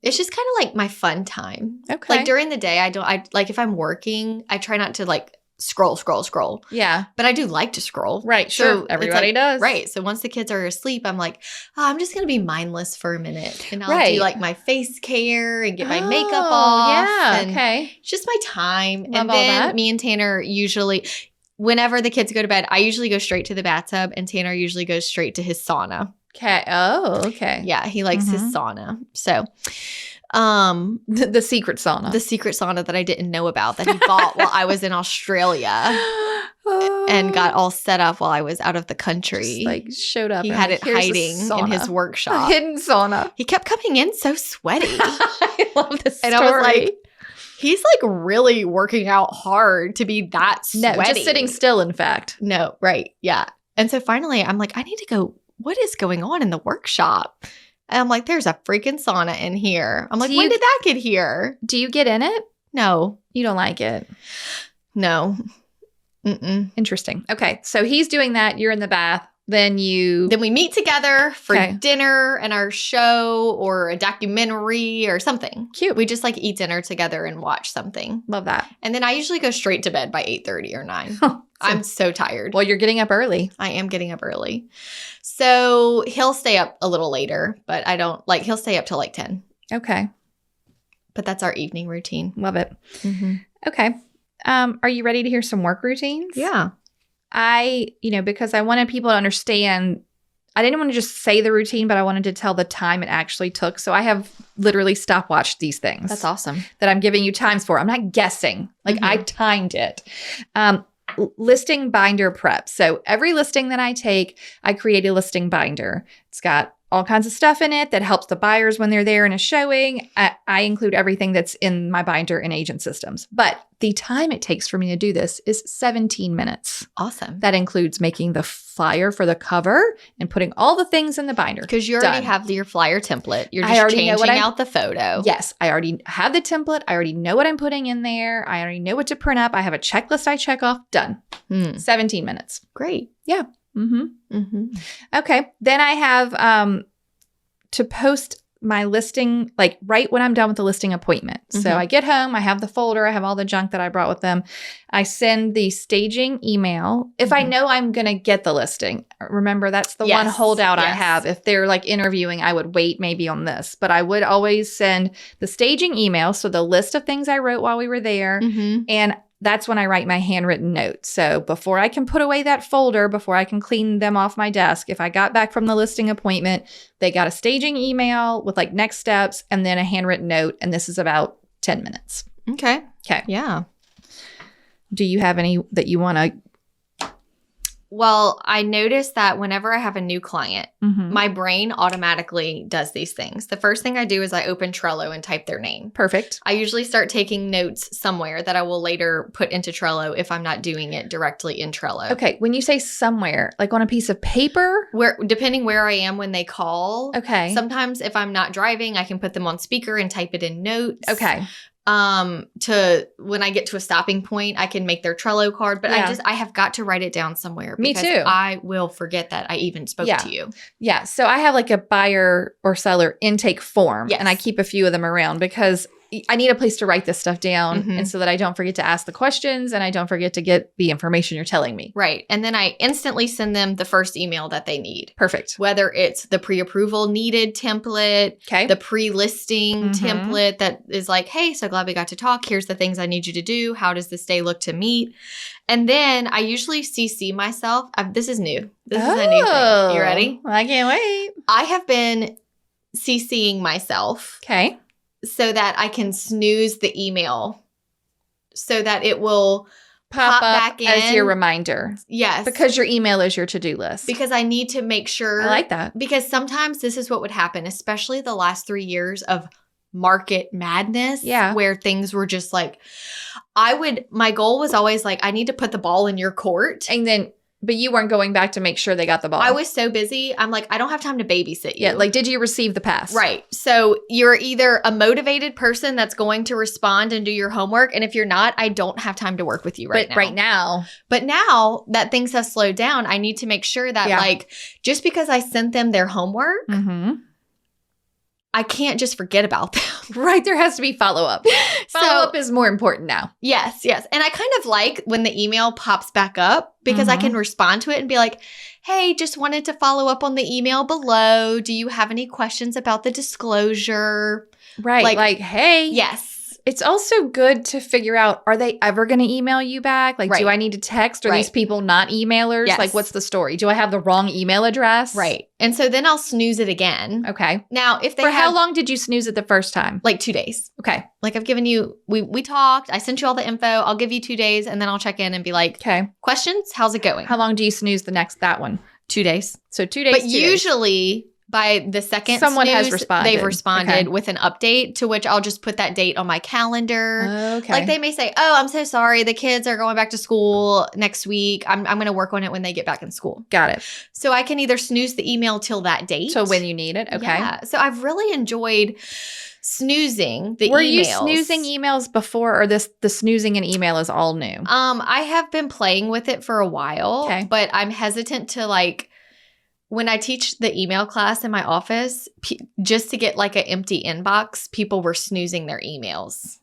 Speaker 1: It's just kind of like my fun time.
Speaker 2: Okay.
Speaker 1: Like during the day, I like if I'm working, I try not to like scroll.
Speaker 2: Yeah.
Speaker 1: But I do like to scroll.
Speaker 2: Right.
Speaker 1: So
Speaker 2: Sure.
Speaker 1: it's
Speaker 2: Everybody
Speaker 1: like-
Speaker 2: does.
Speaker 1: Right. So once the kids are asleep, I'm like, oh, I'm just going to be mindless for a minute. And I'll
Speaker 2: Right.
Speaker 1: do like my face care and get my makeup
Speaker 2: Oh,
Speaker 1: off.
Speaker 2: Yeah.
Speaker 1: And
Speaker 2: Okay.
Speaker 1: it's just my time.
Speaker 2: Love
Speaker 1: and
Speaker 2: all
Speaker 1: then
Speaker 2: that.
Speaker 1: me and Tanner usually, whenever the kids go to bed, I usually go straight to the bathtub and Tanner usually goes straight to his sauna.
Speaker 2: Okay. Oh, okay.
Speaker 1: Yeah. He likes his
Speaker 2: Mhm.
Speaker 1: sauna. So,
Speaker 2: The secret sauna.
Speaker 1: the secret sauna that I didn't know about that he bought while I was in Australia and got all set up while I was out of the country.
Speaker 2: Just, like showed up.
Speaker 1: He
Speaker 2: and
Speaker 1: had
Speaker 2: like,
Speaker 1: it
Speaker 2: "Here's a
Speaker 1: hiding in
Speaker 2: sauna."
Speaker 1: his
Speaker 2: A
Speaker 1: workshop.
Speaker 2: hidden sauna.
Speaker 1: He kept coming in so sweaty.
Speaker 2: I love this story.
Speaker 1: And I was like, he's like really working out hard to be that
Speaker 2: no,
Speaker 1: sweaty.
Speaker 2: just sitting still, in fact.
Speaker 1: No, right. Yeah. And so finally I'm like, I need to go, what is going on in the workshop? And I'm like, there's a freaking sauna in here. I'm like,
Speaker 2: Do
Speaker 1: when
Speaker 2: you-
Speaker 1: did that get here?
Speaker 2: Do you get in it?
Speaker 1: No.
Speaker 2: You don't like it.
Speaker 1: No. Mm-mm.
Speaker 2: Interesting. Okay. So he's doing that. You're in the bath. Then you.
Speaker 1: Then we meet together for
Speaker 2: Okay.
Speaker 1: dinner and our show or a documentary or something.
Speaker 2: Cute.
Speaker 1: We just like eat dinner together and watch something.
Speaker 2: Love that.
Speaker 1: And then I usually go straight to bed by 8:30 or 9.
Speaker 2: So-
Speaker 1: I'm so tired.
Speaker 2: Well, you're getting up early.
Speaker 1: I am getting up early. So he'll stay up a little later, but I don't like, he'll stay up till like 10.
Speaker 2: Okay.
Speaker 1: But that's our evening routine.
Speaker 2: Love it. Okay. Are you ready to hear some work routines?
Speaker 1: Yeah.
Speaker 2: Because I wanted people to understand, I didn't want to just say the routine, but I wanted to tell the time it actually took. So I have literally stopwatched these things.
Speaker 1: That's awesome.
Speaker 2: That I'm giving you times for. I'm not guessing. Like I timed it. Listing binder prep. So every listing that I take, I create a listing binder. It's got all kinds of stuff in it that helps the buyers when they're there in a showing. I include everything that's in my binder in Agent Systems. But the time it takes for me to do this is 17 minutes.
Speaker 1: Awesome.
Speaker 2: That includes making the flyer for the cover and putting all the things in the binder.
Speaker 1: Because you already have your flyer template. You're just changing out the photo.
Speaker 2: Yes. I already have the template. I already know what I'm putting in there. I already know what to print up. I have a checklist I check off. Done. 17 minutes.
Speaker 1: Great.
Speaker 2: Yeah. Okay. Then I have to post my listing, like right when I'm done with the listing appointment. So I get home, I have the folder, I have all the junk that I brought with them. I send the staging email. If I know I'm going to get the listing, remember that's the one holdout I have. If they're like interviewing, I would wait maybe on this, but I would always send the staging email. So the list of things I wrote while we were there, and that's when I write my handwritten notes. So before I can put away that folder, before I can clean them off my desk, if I got back from the listing appointment, they got a staging email with like next steps and then a handwritten note. And this is about 10 minutes.
Speaker 1: Okay.
Speaker 2: Okay.
Speaker 1: Yeah.
Speaker 2: Do you have any that you want to?
Speaker 1: Well, I noticed that whenever I have a new client, my brain automatically does these things. The first thing I do is I open Trello and type their name.
Speaker 2: Perfect.
Speaker 1: I usually start taking notes somewhere that I will later put into Trello if I'm not doing it directly in Trello.
Speaker 2: Okay. When you say somewhere, like on a piece of paper?
Speaker 1: Depending where I am when they call.
Speaker 2: Okay.
Speaker 1: Sometimes if I'm not driving, I can put them on speaker and type it in notes.
Speaker 2: Okay.
Speaker 1: To when I get to a stopping point, I can make their Trello card, but I have got to write it down somewhere.
Speaker 2: Me too.
Speaker 1: I will forget that I even spoke to you.
Speaker 2: Yeah. So I have like a buyer or seller intake form,
Speaker 1: Yes.
Speaker 2: and I keep a few of them around because I need a place to write this stuff down, and so that I don't forget to ask the questions and I don't forget to get the information you're telling me.
Speaker 1: Right. And then I instantly send them the first email that they need.
Speaker 2: Perfect.
Speaker 1: Whether it's the pre-approval needed template, the pre-listing template that is like, hey, so glad we got to talk. Here's the things I need you to do. How does this day look to meet? And then I usually CC myself. This is new. This is a new thing. You ready?
Speaker 2: I can't wait.
Speaker 1: I have been CCing myself.
Speaker 2: Okay.
Speaker 1: So that I can snooze the email so that it will
Speaker 2: pop up
Speaker 1: back in
Speaker 2: as your reminder.
Speaker 1: Yes.
Speaker 2: Because your email is your to-do list.
Speaker 1: Because I need to make sure.
Speaker 2: I like that.
Speaker 1: Because sometimes this is what would happen, especially the last 3 years of market madness.
Speaker 2: Yeah.
Speaker 1: Where things were just like, my goal was always like, I need to put the ball in your court.
Speaker 2: But you weren't going back to make sure they got the ball.
Speaker 1: I was so busy. I'm like, I don't have time to babysit you.
Speaker 2: Yeah, like, did you receive the pass?
Speaker 1: Right. So you're either a motivated person that's going to respond and do your homework. And if you're not, I don't have time to work with you now. But now that things have slowed down, I need to make sure that like, just because I sent them their homework, I can't just forget about them.
Speaker 2: Right. There has to be follow-up. Follow-up is more important now.
Speaker 1: Yes. Yes. And I kind of like when the email pops back up because I can respond to it and be like, hey, just wanted to follow up on the email below. Do you have any questions about the disclosure?
Speaker 2: Right. Like hey.
Speaker 1: Yes.
Speaker 2: It's also good to figure out, are they ever going to email you back? Like, do I need to text? Are these people not emailers?
Speaker 1: Yes.
Speaker 2: Like, what's the story? Do I have the wrong email address?
Speaker 1: Right. And so then I'll snooze it again.
Speaker 2: Okay.
Speaker 1: Now, if they
Speaker 2: how long did you snooze it the first time?
Speaker 1: Like 2 days.
Speaker 2: Okay.
Speaker 1: Like I've given you, we talked, I sent you all the info. I'll give you 2 days and then I'll check in and be like,
Speaker 2: okay,
Speaker 1: questions? How's it going?
Speaker 2: How long do you snooze that one?
Speaker 1: 2 days.
Speaker 2: So 2 days.
Speaker 1: But usually by the second
Speaker 2: someone
Speaker 1: snooze,
Speaker 2: has responded.
Speaker 1: They've responded with an update, to which I'll just put that date on my calendar.
Speaker 2: Okay.
Speaker 1: Like they may say, oh, I'm so sorry. The kids are going back to school next week. I'm going to work on it when they get back in school.
Speaker 2: Got it.
Speaker 1: So I can either snooze the email till that date.
Speaker 2: So when you need it. Okay.
Speaker 1: Yeah. So I've really enjoyed snoozing the emails.
Speaker 2: Were you snoozing emails before, or the snoozing an email is all new?
Speaker 1: I have been playing with it for a while, but I'm hesitant to like, when I teach the email class in my office, just to get like an empty inbox, people were snoozing their emails.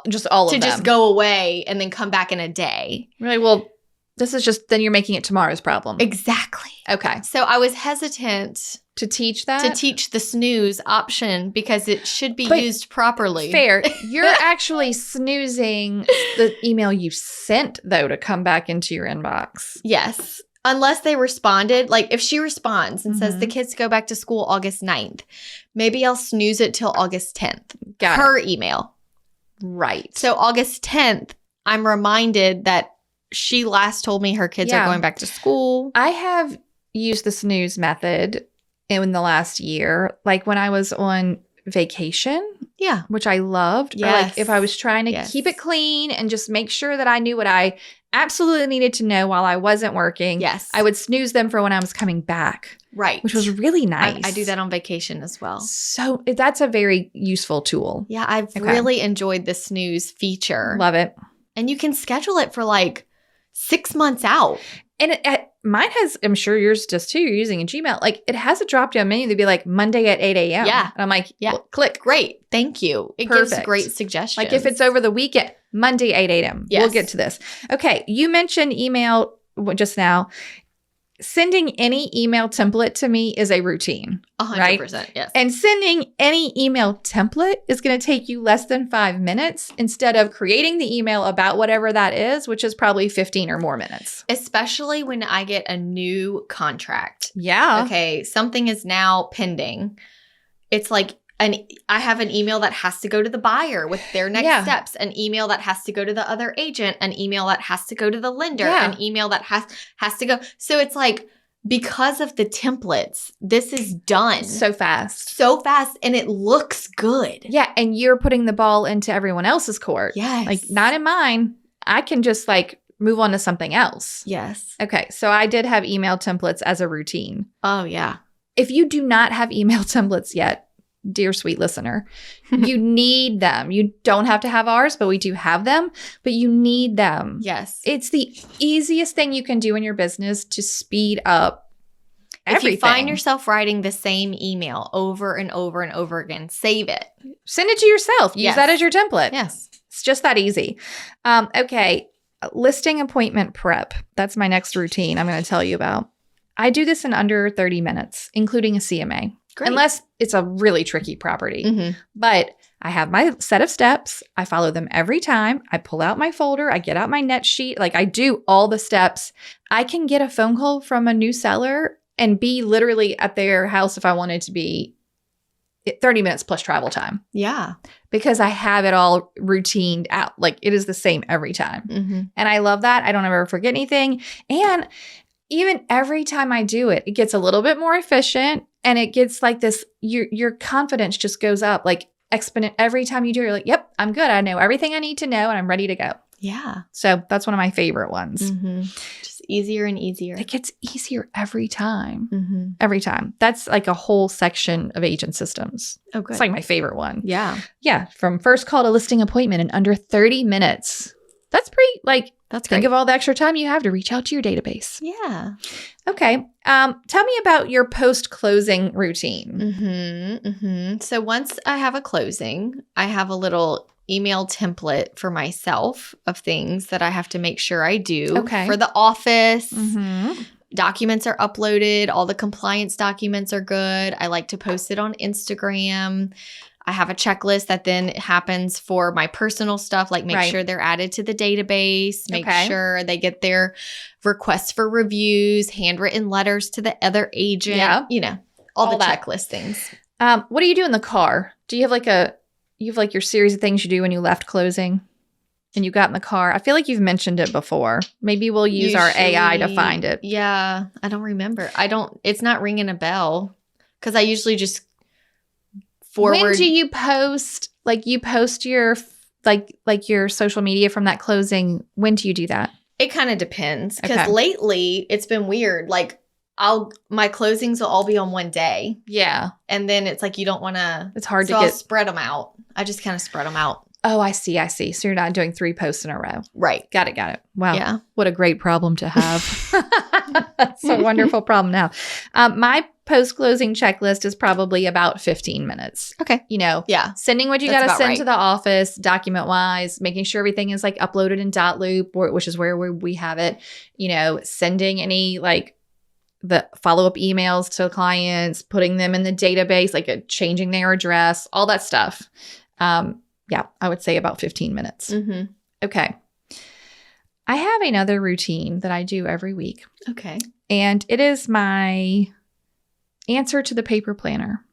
Speaker 2: Just all of them.
Speaker 1: To just go away and then come back in a day.
Speaker 2: Right. Well, this is just, then you're making it tomorrow's problem.
Speaker 1: Exactly.
Speaker 2: Okay.
Speaker 1: So I was hesitant
Speaker 2: to teach that?
Speaker 1: To teach the snooze option because it should be used properly.
Speaker 2: Fair. You're actually snoozing the email you sent, though, to come back into your inbox.
Speaker 1: Yes. Unless they responded. Like if she responds and says the kids go back to school August 9th, maybe I'll snooze it till August 10th.
Speaker 2: Got
Speaker 1: her
Speaker 2: it.
Speaker 1: email.
Speaker 2: Right.
Speaker 1: So August 10th, I'm reminded that she last told me her kids are going back to school.
Speaker 2: I have used the snooze method in the last year. Like when I was on vacation, which I loved. Or like if I was trying to keep it clean and just make sure that I knew what I absolutely needed to know while I wasn't working. I would snooze them for when I was coming back.
Speaker 1: Right.
Speaker 2: Which was really nice.
Speaker 1: I do that on vacation as well.
Speaker 2: So that's a very useful tool.
Speaker 1: Yeah, I've really enjoyed the snooze feature.
Speaker 2: Love it.
Speaker 1: And you can schedule it for like 6 months out.
Speaker 2: And mine has, I'm sure yours does too. You're using a Gmail. Like it has a drop down menu. They'd be like Monday at 8 a.m.
Speaker 1: Yeah.
Speaker 2: And I'm like, well, click.
Speaker 1: Great. Thank you. It gives great suggestions.
Speaker 2: Like if it's over the weekend, Monday, 8 a.m. We'll get to this. Okay. You mentioned email just now. Sending any email template to me is a routine.
Speaker 1: 100%.
Speaker 2: Right?
Speaker 1: Yes.
Speaker 2: And sending any email template is going to take you less than 5 minutes instead of creating the email about whatever that is, which is probably 15 or more minutes.
Speaker 1: Especially when I get a new contract.
Speaker 2: Yeah.
Speaker 1: Okay. Something is now pending. It's like I have an email that has to go to the buyer with their next steps, an email that has to go to the other agent, an email that has to go to the lender, an email that has to go. So it's like, because of the templates, this is done
Speaker 2: so fast,
Speaker 1: and it looks good.
Speaker 2: Yeah. And you're putting the ball into everyone else's court.
Speaker 1: Yes.
Speaker 2: Like not in mine. I can just like move on to something else.
Speaker 1: Yes.
Speaker 2: Okay. So I did have email templates as a routine.
Speaker 1: Oh, yeah.
Speaker 2: If you do not have email templates yet, dear sweet listener, you need them. You don't have to have ours, but we do have them, but you need them.
Speaker 1: Yes.
Speaker 2: It's the easiest thing you can do in your business to speed up everything.
Speaker 1: If you find yourself writing the same email over and over and over again, save it.
Speaker 2: Send it to yourself. Use that as your template.
Speaker 1: Yes.
Speaker 2: It's just that easy. Okay. Listing appointment prep. That's my next routine I'm going to tell you about. I do this in under 30 minutes, including a CMA. Great. Unless it's a really tricky property. Mm-hmm. But I have my set of steps. I follow them every time. I pull out my folder. I get out my net sheet. Like I do all the steps. I can get a phone call from a new seller and be literally at their house if I wanted to be 30 minutes plus travel time.
Speaker 1: Yeah.
Speaker 2: Because I have it all routined out. Like it is the same every time. Mm-hmm. And I love that. I don't ever forget anything. And even every time I do it, it gets a little bit more efficient. And it gets like this, your confidence just goes up like exponent. Every time you do it, you're like, yep, I'm good. I know everything I need to know and I'm ready to go.
Speaker 1: Yeah.
Speaker 2: So that's one of my favorite ones.
Speaker 1: Mm-hmm. Just easier and easier.
Speaker 2: It gets easier every time. Mm-hmm. Every time. That's like a whole section of agent systems.
Speaker 1: Oh, good.
Speaker 2: It's like my favorite one.
Speaker 1: Yeah.
Speaker 2: Yeah. From first call to listing appointment in under 30 minutes. That's pretty
Speaker 1: that's
Speaker 2: think
Speaker 1: great.
Speaker 2: of all the extra time you have to reach out to your database.
Speaker 1: Yeah.
Speaker 2: Okay. Tell me about your post-closing routine.
Speaker 1: Mm-hmm, mm-hmm. So once I have a closing, I have a little email template for myself of things that I have to make sure I do for the office. Mm-hmm. Documents are uploaded. All the compliance documents are good. I like to post it on Instagram. I have a checklist that then happens for my personal stuff, like make sure they're added to the database, make sure they get their requests for reviews, handwritten letters to the other agent, you know, all the checklist things.
Speaker 2: What do you do in the car? Do you have your series of things you do when you left closing and you got in the car? I feel like you've mentioned it before. Maybe we'll use our AI to find it.
Speaker 1: Yeah. I don't remember. It's not ringing a bell because I usually just forward.
Speaker 2: When do you post, like you post your, like your social media from that closing? When do you do that?
Speaker 1: It kind of depends because lately it's been weird. Like my closings will all be on one day.
Speaker 2: Yeah.
Speaker 1: And then it's like, you don't want to,
Speaker 2: it's hard to
Speaker 1: I'll spread them out. I just kind of spread them out.
Speaker 2: Oh, I see. So you're not doing 3 posts in a row.
Speaker 1: Right.
Speaker 2: Got it. Wow.
Speaker 1: Yeah.
Speaker 2: What a great problem to have. That's a wonderful problem now. My post-closing checklist is probably about 15 minutes.
Speaker 1: Okay.
Speaker 2: You know, sending what you got to send to the office, document-wise, making sure everything is like uploaded in .loop, which is where we have it. You know, sending any like the follow-up emails to clients, putting them in the database, like changing their address, all that stuff. Yeah, I would say about 15 minutes. Mm-hmm. Okay. I have another routine that I do every week.
Speaker 1: Okay.
Speaker 2: And it is my answer to the paper planner.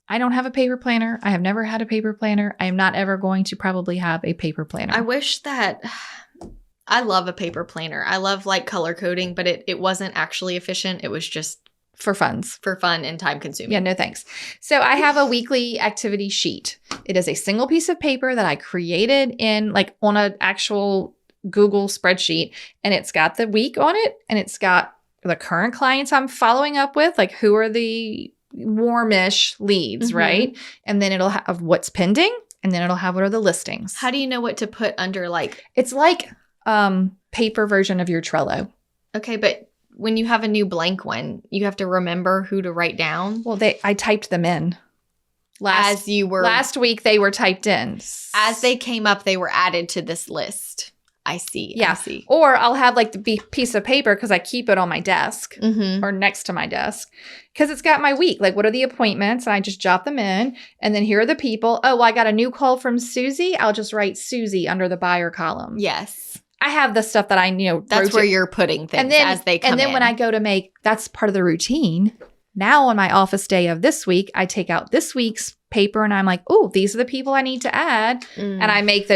Speaker 2: I don't have a paper planner. I have never had a paper planner. I am not ever going to probably have a paper planner.
Speaker 1: I wish that I love a paper planner. I love like color coding, but it wasn't actually efficient. It was just
Speaker 2: For funds.
Speaker 1: For fun and time consuming.
Speaker 2: Yeah, no thanks. So I have a weekly activity sheet. It is a single piece of paper that I created in on an actual Google spreadsheet. And it's got the week on it. And it's got the current clients I'm following up with, like who are the warmish leads, right? And then it'll have what's pending. And then it'll have what are the listings.
Speaker 1: How do you know what to put under
Speaker 2: It's like paper version of your Trello.
Speaker 1: Okay, but when you have a new blank one, you have to remember who to write down.
Speaker 2: Well, I typed them in.
Speaker 1: Last
Speaker 2: week they were typed in.
Speaker 1: As they came up, they were added to this list. I see.
Speaker 2: Yeah.
Speaker 1: I see.
Speaker 2: Or I'll have the piece of paper because I keep it on my desk or next to my desk because it's got my week. What are the appointments? And I just jot them in. And then here are the people. Oh, well, I got a new call from Susie. I'll just write Susie under the buyer column.
Speaker 1: Yes.
Speaker 2: I have the stuff that I,
Speaker 1: that's where you're putting things as they come in.
Speaker 2: And then when I go to that's part of the routine. Now on my office day of this week, I take out this week's paper and I'm like, oh, these are the people I need to add. And I make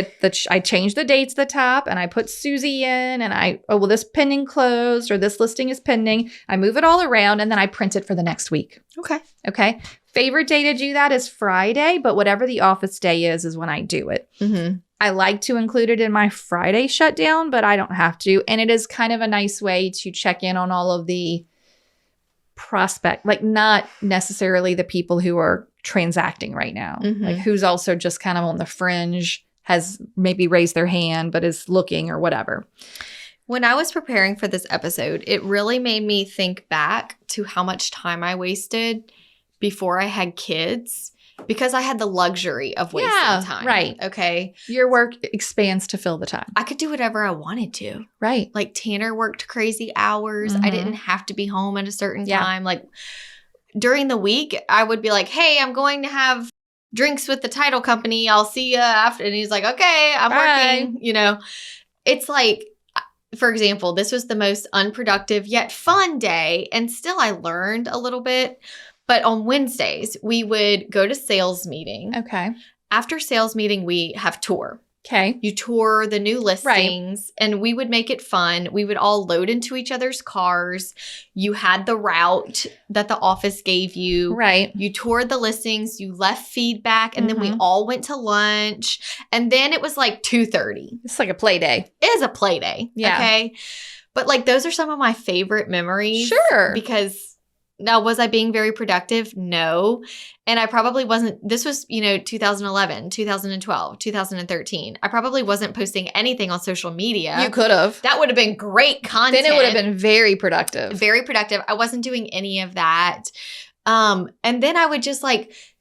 Speaker 2: I change the dates at the top and I put Susie in and this pending closed or this listing is pending. I move it all around and then I print it for the next week. Okay. Favorite day to do that is Friday, but whatever the office day is when I do it. I like to include it in my Friday shutdown, but I don't have to. And it is kind of a nice way to check in on all of the prospect, not necessarily the people who are transacting right now, who's also just kind of on the fringe, has maybe raised their hand, but is looking or whatever.
Speaker 1: When I was preparing for this episode, it really made me think back to how much time I wasted before I had kids. Because I had the luxury of wasting time.
Speaker 2: Right.
Speaker 1: Okay.
Speaker 2: Your work expands to fill the time.
Speaker 1: I could do whatever I wanted to.
Speaker 2: Right.
Speaker 1: Tanner worked crazy hours. I didn't have to be home at a certain time. During the week, I would be like, hey, I'm going to have drinks with the title company. I'll see you after. And he's like, okay, I'm working. It's for example, this was the most unproductive yet fun day. And still I learned a little bit. But on Wednesdays, we would go to sales meeting.
Speaker 2: Okay.
Speaker 1: After sales meeting, we have tour.
Speaker 2: Okay.
Speaker 1: You tour the new listings and we would make it fun. We would all load into each other's cars. You had the route that the office gave you.
Speaker 2: Right.
Speaker 1: You toured the listings. You left feedback and then we all went to lunch. And then it was 2:30.
Speaker 2: It's like a play day.
Speaker 1: It is a play day.
Speaker 2: Yeah.
Speaker 1: Okay. But those are some of my favorite memories.
Speaker 2: Sure.
Speaker 1: Because now, was I being very productive? No. And I probably wasn't. This was, 2011, 2012, 2013. I probably wasn't posting anything on social media.
Speaker 2: You could have.
Speaker 1: That would have been great content.
Speaker 2: Then it would have been very productive.
Speaker 1: Very productive. I wasn't doing any of that. And then I would just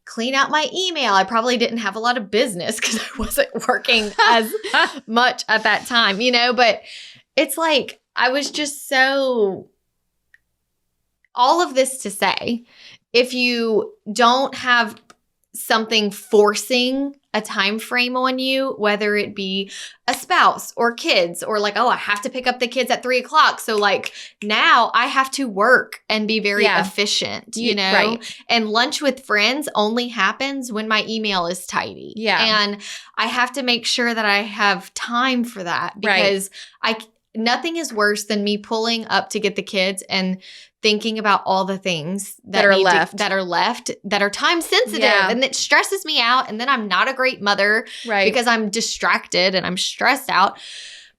Speaker 1: clean out my email. I probably didn't have a lot of business because I wasn't working as much at that time, but it's I was just so... All of this to say, if you don't have something forcing a time frame on you, whether it be a spouse or kids or I have to pick up the kids at 3:00. So now I have to work and be very efficient,
Speaker 2: Right.
Speaker 1: And lunch with friends only happens when my email is tidy.
Speaker 2: Yeah.
Speaker 1: And I have to make sure that I have time for that because nothing is worse than me pulling up to get the kids and thinking about all the things that are left that are time sensitive and it stresses me out. And then I'm not a great mother because I'm distracted and I'm stressed out.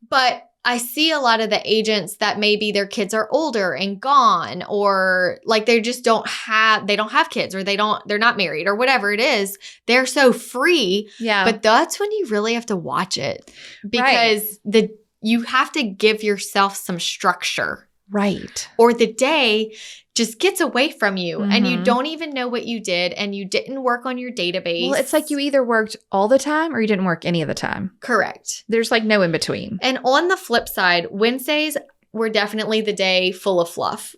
Speaker 1: But I see a lot of the agents that maybe their kids are older and gone or they just don't have kids or they're not married or whatever it is. They're so free.
Speaker 2: Yeah.
Speaker 1: But that's when you really have to watch it because you have to give yourself some structure.
Speaker 2: Right.
Speaker 1: Or the day just gets away from you and you don't even know what you did and you didn't work on your database.
Speaker 2: Well, it's you either worked all the time or you didn't work any of the time.
Speaker 1: Correct.
Speaker 2: There's no in between.
Speaker 1: And on the flip side, Wednesdays were definitely the day full of fluff.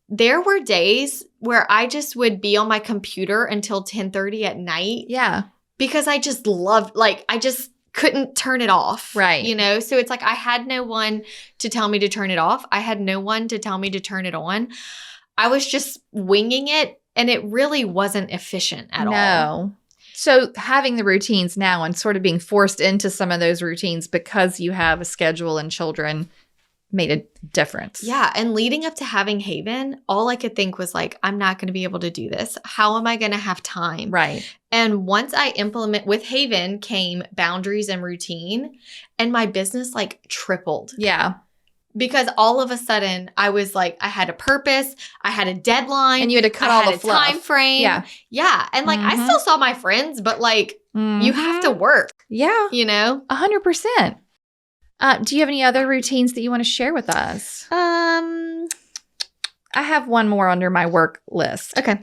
Speaker 1: There were days where I just would be on my computer until 10:30 at night.
Speaker 2: Yeah.
Speaker 1: Because I just loved, I just couldn't turn it off.
Speaker 2: Right.
Speaker 1: So it's I had no one to tell me to turn it off. I had no one to tell me to turn it on. I was just winging it and it really wasn't efficient at all.
Speaker 2: No. So having the routines now and sort of being forced into some of those routines because you have a schedule and children made a difference.
Speaker 1: Yeah. And leading up to having Haven, all I could think was like, I'm not going to be able to do this. How am I going to have time?
Speaker 2: Right.
Speaker 1: And once I implement with Haven came boundaries and routine, and my business like tripled.
Speaker 2: Yeah.
Speaker 1: Because all of a sudden I was like, I had a purpose, I had a deadline,
Speaker 2: and you had to cut all the fluff.
Speaker 1: Time frame.
Speaker 2: Yeah.
Speaker 1: Yeah. And like, I still saw my friends, but like, you have to work.
Speaker 2: Yeah.
Speaker 1: 100%.
Speaker 2: Do you have any other routines that you want to share with us? I have one more under my work list.
Speaker 1: Okay.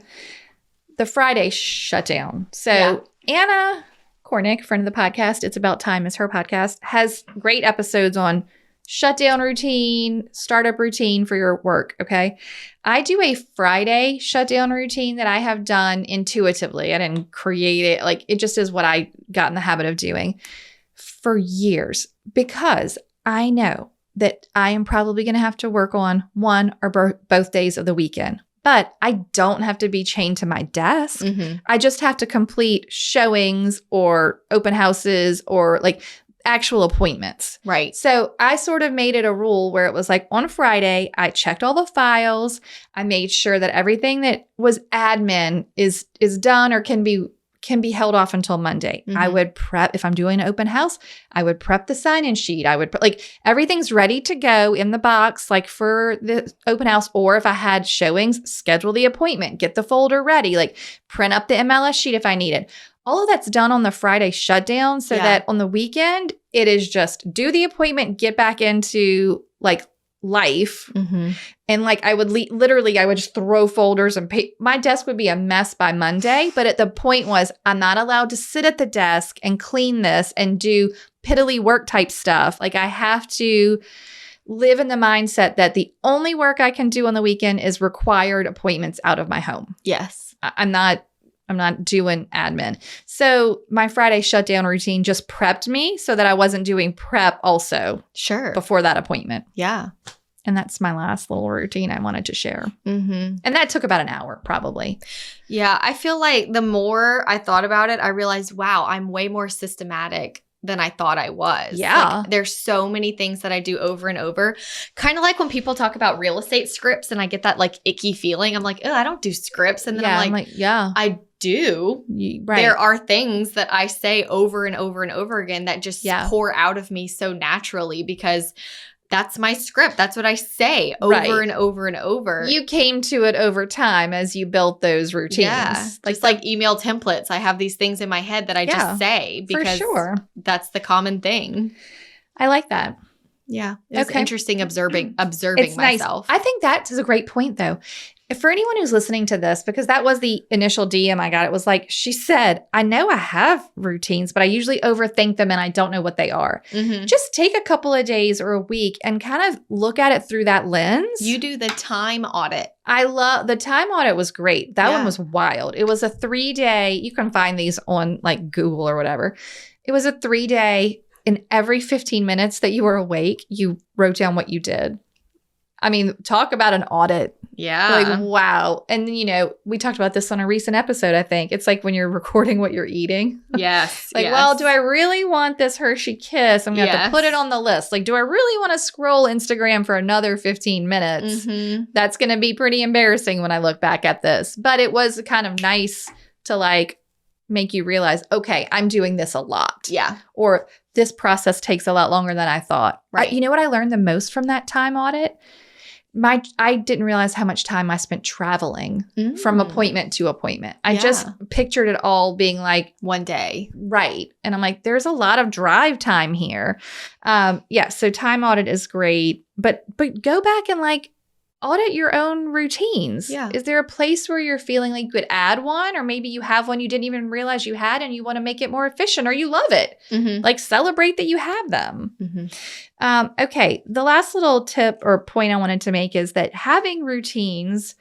Speaker 2: The Friday shutdown. So Anna Kornick, friend of the podcast, It's About Time is her podcast, has great episodes on shutdown routine, startup routine for your work. Okay. I do a Friday shutdown routine that I have done intuitively. I didn't create it. Like, it just is what I got in the habit of doing for years, because I know that I am probably going to have to work on one or both days of the weekend. But I don't have to be chained to my desk.
Speaker 1: Mm-hmm.
Speaker 2: I just have to complete showings or open houses or like actual appointments.
Speaker 1: Right.
Speaker 2: So I sort of made it a rule where it was like on Friday, I checked all the files. I made sure that everything that was admin is done or can be held off until Monday.
Speaker 1: Mm-hmm.
Speaker 2: I would prep, if I'm doing an open house, I would prep the sign-in sheet. I would like everything's ready to go in the box, like for the open house. Or if I had showings, schedule the appointment, get the folder ready, like print up the MLS sheet if I need it. All of that's done on the Friday shutdown so that on the weekend, it is just do the appointment, get back into like life.
Speaker 1: Mm-hmm.
Speaker 2: And like I would literally, I would just throw folders and my desk would be a mess by Monday. But at the point was I'm not allowed to sit at the desk and clean this and do piddly work type stuff. Like I have to live in the mindset that the only work I can do on the weekend is required appointments out of my home.
Speaker 1: Yes.
Speaker 2: I'm not doing admin. So my Friday shutdown routine just prepped me so that I wasn't doing prep also before that appointment.
Speaker 1: Yeah.
Speaker 2: And that's my last little routine I wanted to share.
Speaker 1: Mm-hmm.
Speaker 2: And that took about an hour probably.
Speaker 1: Yeah. I feel like the more I thought about it, I realized, wow, I'm way more systematic than I thought I was.
Speaker 2: Yeah.
Speaker 1: Like, there's so many things that I do over and over. Kind of like when people talk about real estate scripts and I get that like icky feeling. I'm like, oh, I don't do scripts. And then I'm like, I do.
Speaker 2: Right.
Speaker 1: There are things that I say over and over and over again that just pour out of me so naturally because that's my script. That's what I say over and over and over.
Speaker 2: You came to it over time as you built those routines.
Speaker 1: Yeah. Like email templates. I have these things in my head that I just say because that's the common thing.
Speaker 2: I like that.
Speaker 1: Yeah. It's interesting observing
Speaker 2: it's
Speaker 1: myself.
Speaker 2: Nice. I think that is a great point though. For anyone who's listening to this, because that was the initial DM I got, it was like, she said, I know I have routines, but I usually overthink them and I don't know what they are.
Speaker 1: Mm-hmm.
Speaker 2: Just take a couple of days or a week and kind of look at it through that lens.
Speaker 1: You do the time audit.
Speaker 2: I love the time audit was great. That one was wild. It was a 3-day, you can find these on like Google or whatever. It was a 3-day, in every 15 minutes that you were awake, you wrote down what you did. I mean, talk about an audit.
Speaker 1: Yeah.
Speaker 2: Like, wow. And, we talked about this on a recent episode, I think. It's like when you're recording what you're eating.
Speaker 1: Yes.
Speaker 2: Well, do I really want this Hershey Kiss? I'm going to have to put it on the list. Like, do I really want to scroll Instagram for another 15 minutes?
Speaker 1: Mm-hmm.
Speaker 2: That's going to be pretty embarrassing when I look back at this. But it was kind of nice to like make you realize, okay, I'm doing this a lot.
Speaker 1: Yeah.
Speaker 2: Or this process takes a lot longer than I thought.
Speaker 1: Right.
Speaker 2: You know what I learned the most from that time audit? I didn't realize how much time I spent traveling from appointment to appointment. I just pictured it all being like
Speaker 1: one day.
Speaker 2: Right. And I'm like, there's a lot of drive time here. So time audit is great, but go back and like audit your own routines.
Speaker 1: Yeah.
Speaker 2: Is there a place where you're feeling like you could add one, or maybe you have one you didn't even realize you had and you want to make it more efficient, or you love it?
Speaker 1: Mm-hmm.
Speaker 2: Like celebrate that you have them.
Speaker 1: Mm-hmm.
Speaker 2: Okay. The last little tip or point I wanted to make is that having routines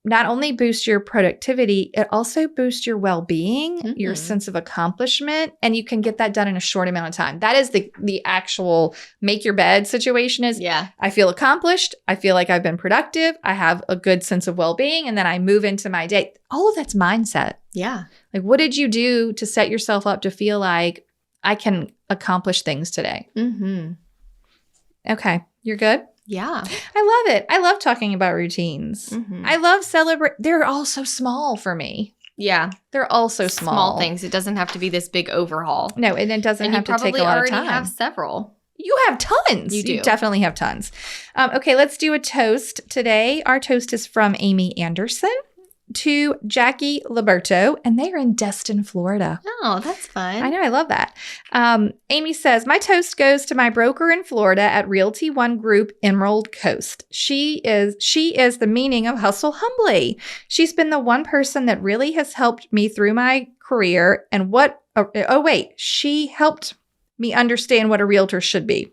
Speaker 2: not only boosts your productivity, it also boosts your well-being, your sense of accomplishment, and you can get that done in a short amount of time. That is the actual make your bed situation is, I feel accomplished. I feel like I've been productive. I have a good sense of well-being, and then I move into my day. All of that's mindset.
Speaker 1: Yeah.
Speaker 2: Like, what did you do to set yourself up to feel like I can accomplish things today?
Speaker 1: Mm-hmm.
Speaker 2: Okay. You're good?
Speaker 1: Yeah.
Speaker 2: I love it. I love talking about routines.
Speaker 1: Mhm.
Speaker 2: I love celebrate. They're all so small for me.
Speaker 1: Yeah.
Speaker 2: They're all so small.
Speaker 1: Small things. It doesn't have to be this big overhaul.
Speaker 2: No, and it doesn't
Speaker 1: And
Speaker 2: have to take a lot of time.
Speaker 1: you probably already have several.
Speaker 2: You have tons.
Speaker 1: You do.
Speaker 2: You definitely have tons. Okay, let's do a toast today. Our toast is from Amy Anderson to Jackie Liberto, and they are in Destin, Florida.
Speaker 1: Oh, that's fun.
Speaker 2: I know. I love that. Amy says, my toast goes to my broker in Florida at Realty One Group, Emerald Coast. She is the meaning of hustle humbly. She's been the one person that really has helped me through my career. And she helped me understand what a realtor should be.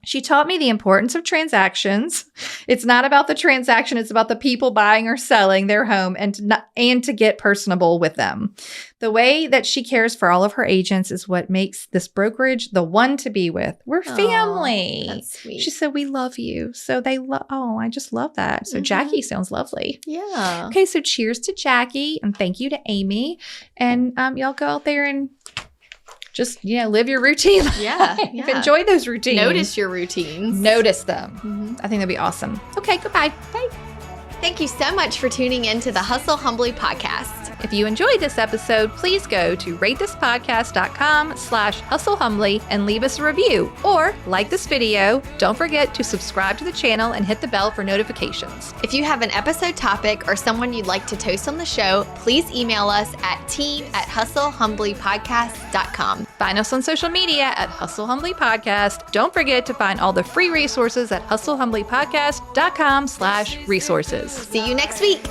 Speaker 2: She taught me the importance of transactions. It's not about the transaction. It's about the people buying or selling their home and to get personable with them. The way that she cares for all of her agents is what makes this brokerage the one to be with. We're family.
Speaker 1: That's sweet.
Speaker 2: She said, we love you. So I just love that. So Jackie sounds lovely.
Speaker 1: Yeah.
Speaker 2: Okay, so cheers to Jackie and thank you to Amy. And y'all go out there and just, live your routine life.
Speaker 1: Yeah.
Speaker 2: Enjoy those routines.
Speaker 1: Notice your routines.
Speaker 2: Notice them.
Speaker 1: Mhm.
Speaker 2: I think that'd be awesome. Okay, goodbye. Bye.
Speaker 1: Thank you so much for tuning in to the Hustle Humbly podcast.
Speaker 3: If you enjoyed this episode, please go to ratethispodcast.com/hustlehumbly and leave us a review or like this video. Don't forget to subscribe to the channel and hit the bell for notifications.
Speaker 1: If you have an episode topic or someone you'd like to toast on the show, please email us at team@hustlehumblypodcast.com.
Speaker 3: Find us on social media at Hustle Humbly Podcast. Don't forget to find all the free resources at hustlehumblypodcast.com/resources.
Speaker 1: See you next week.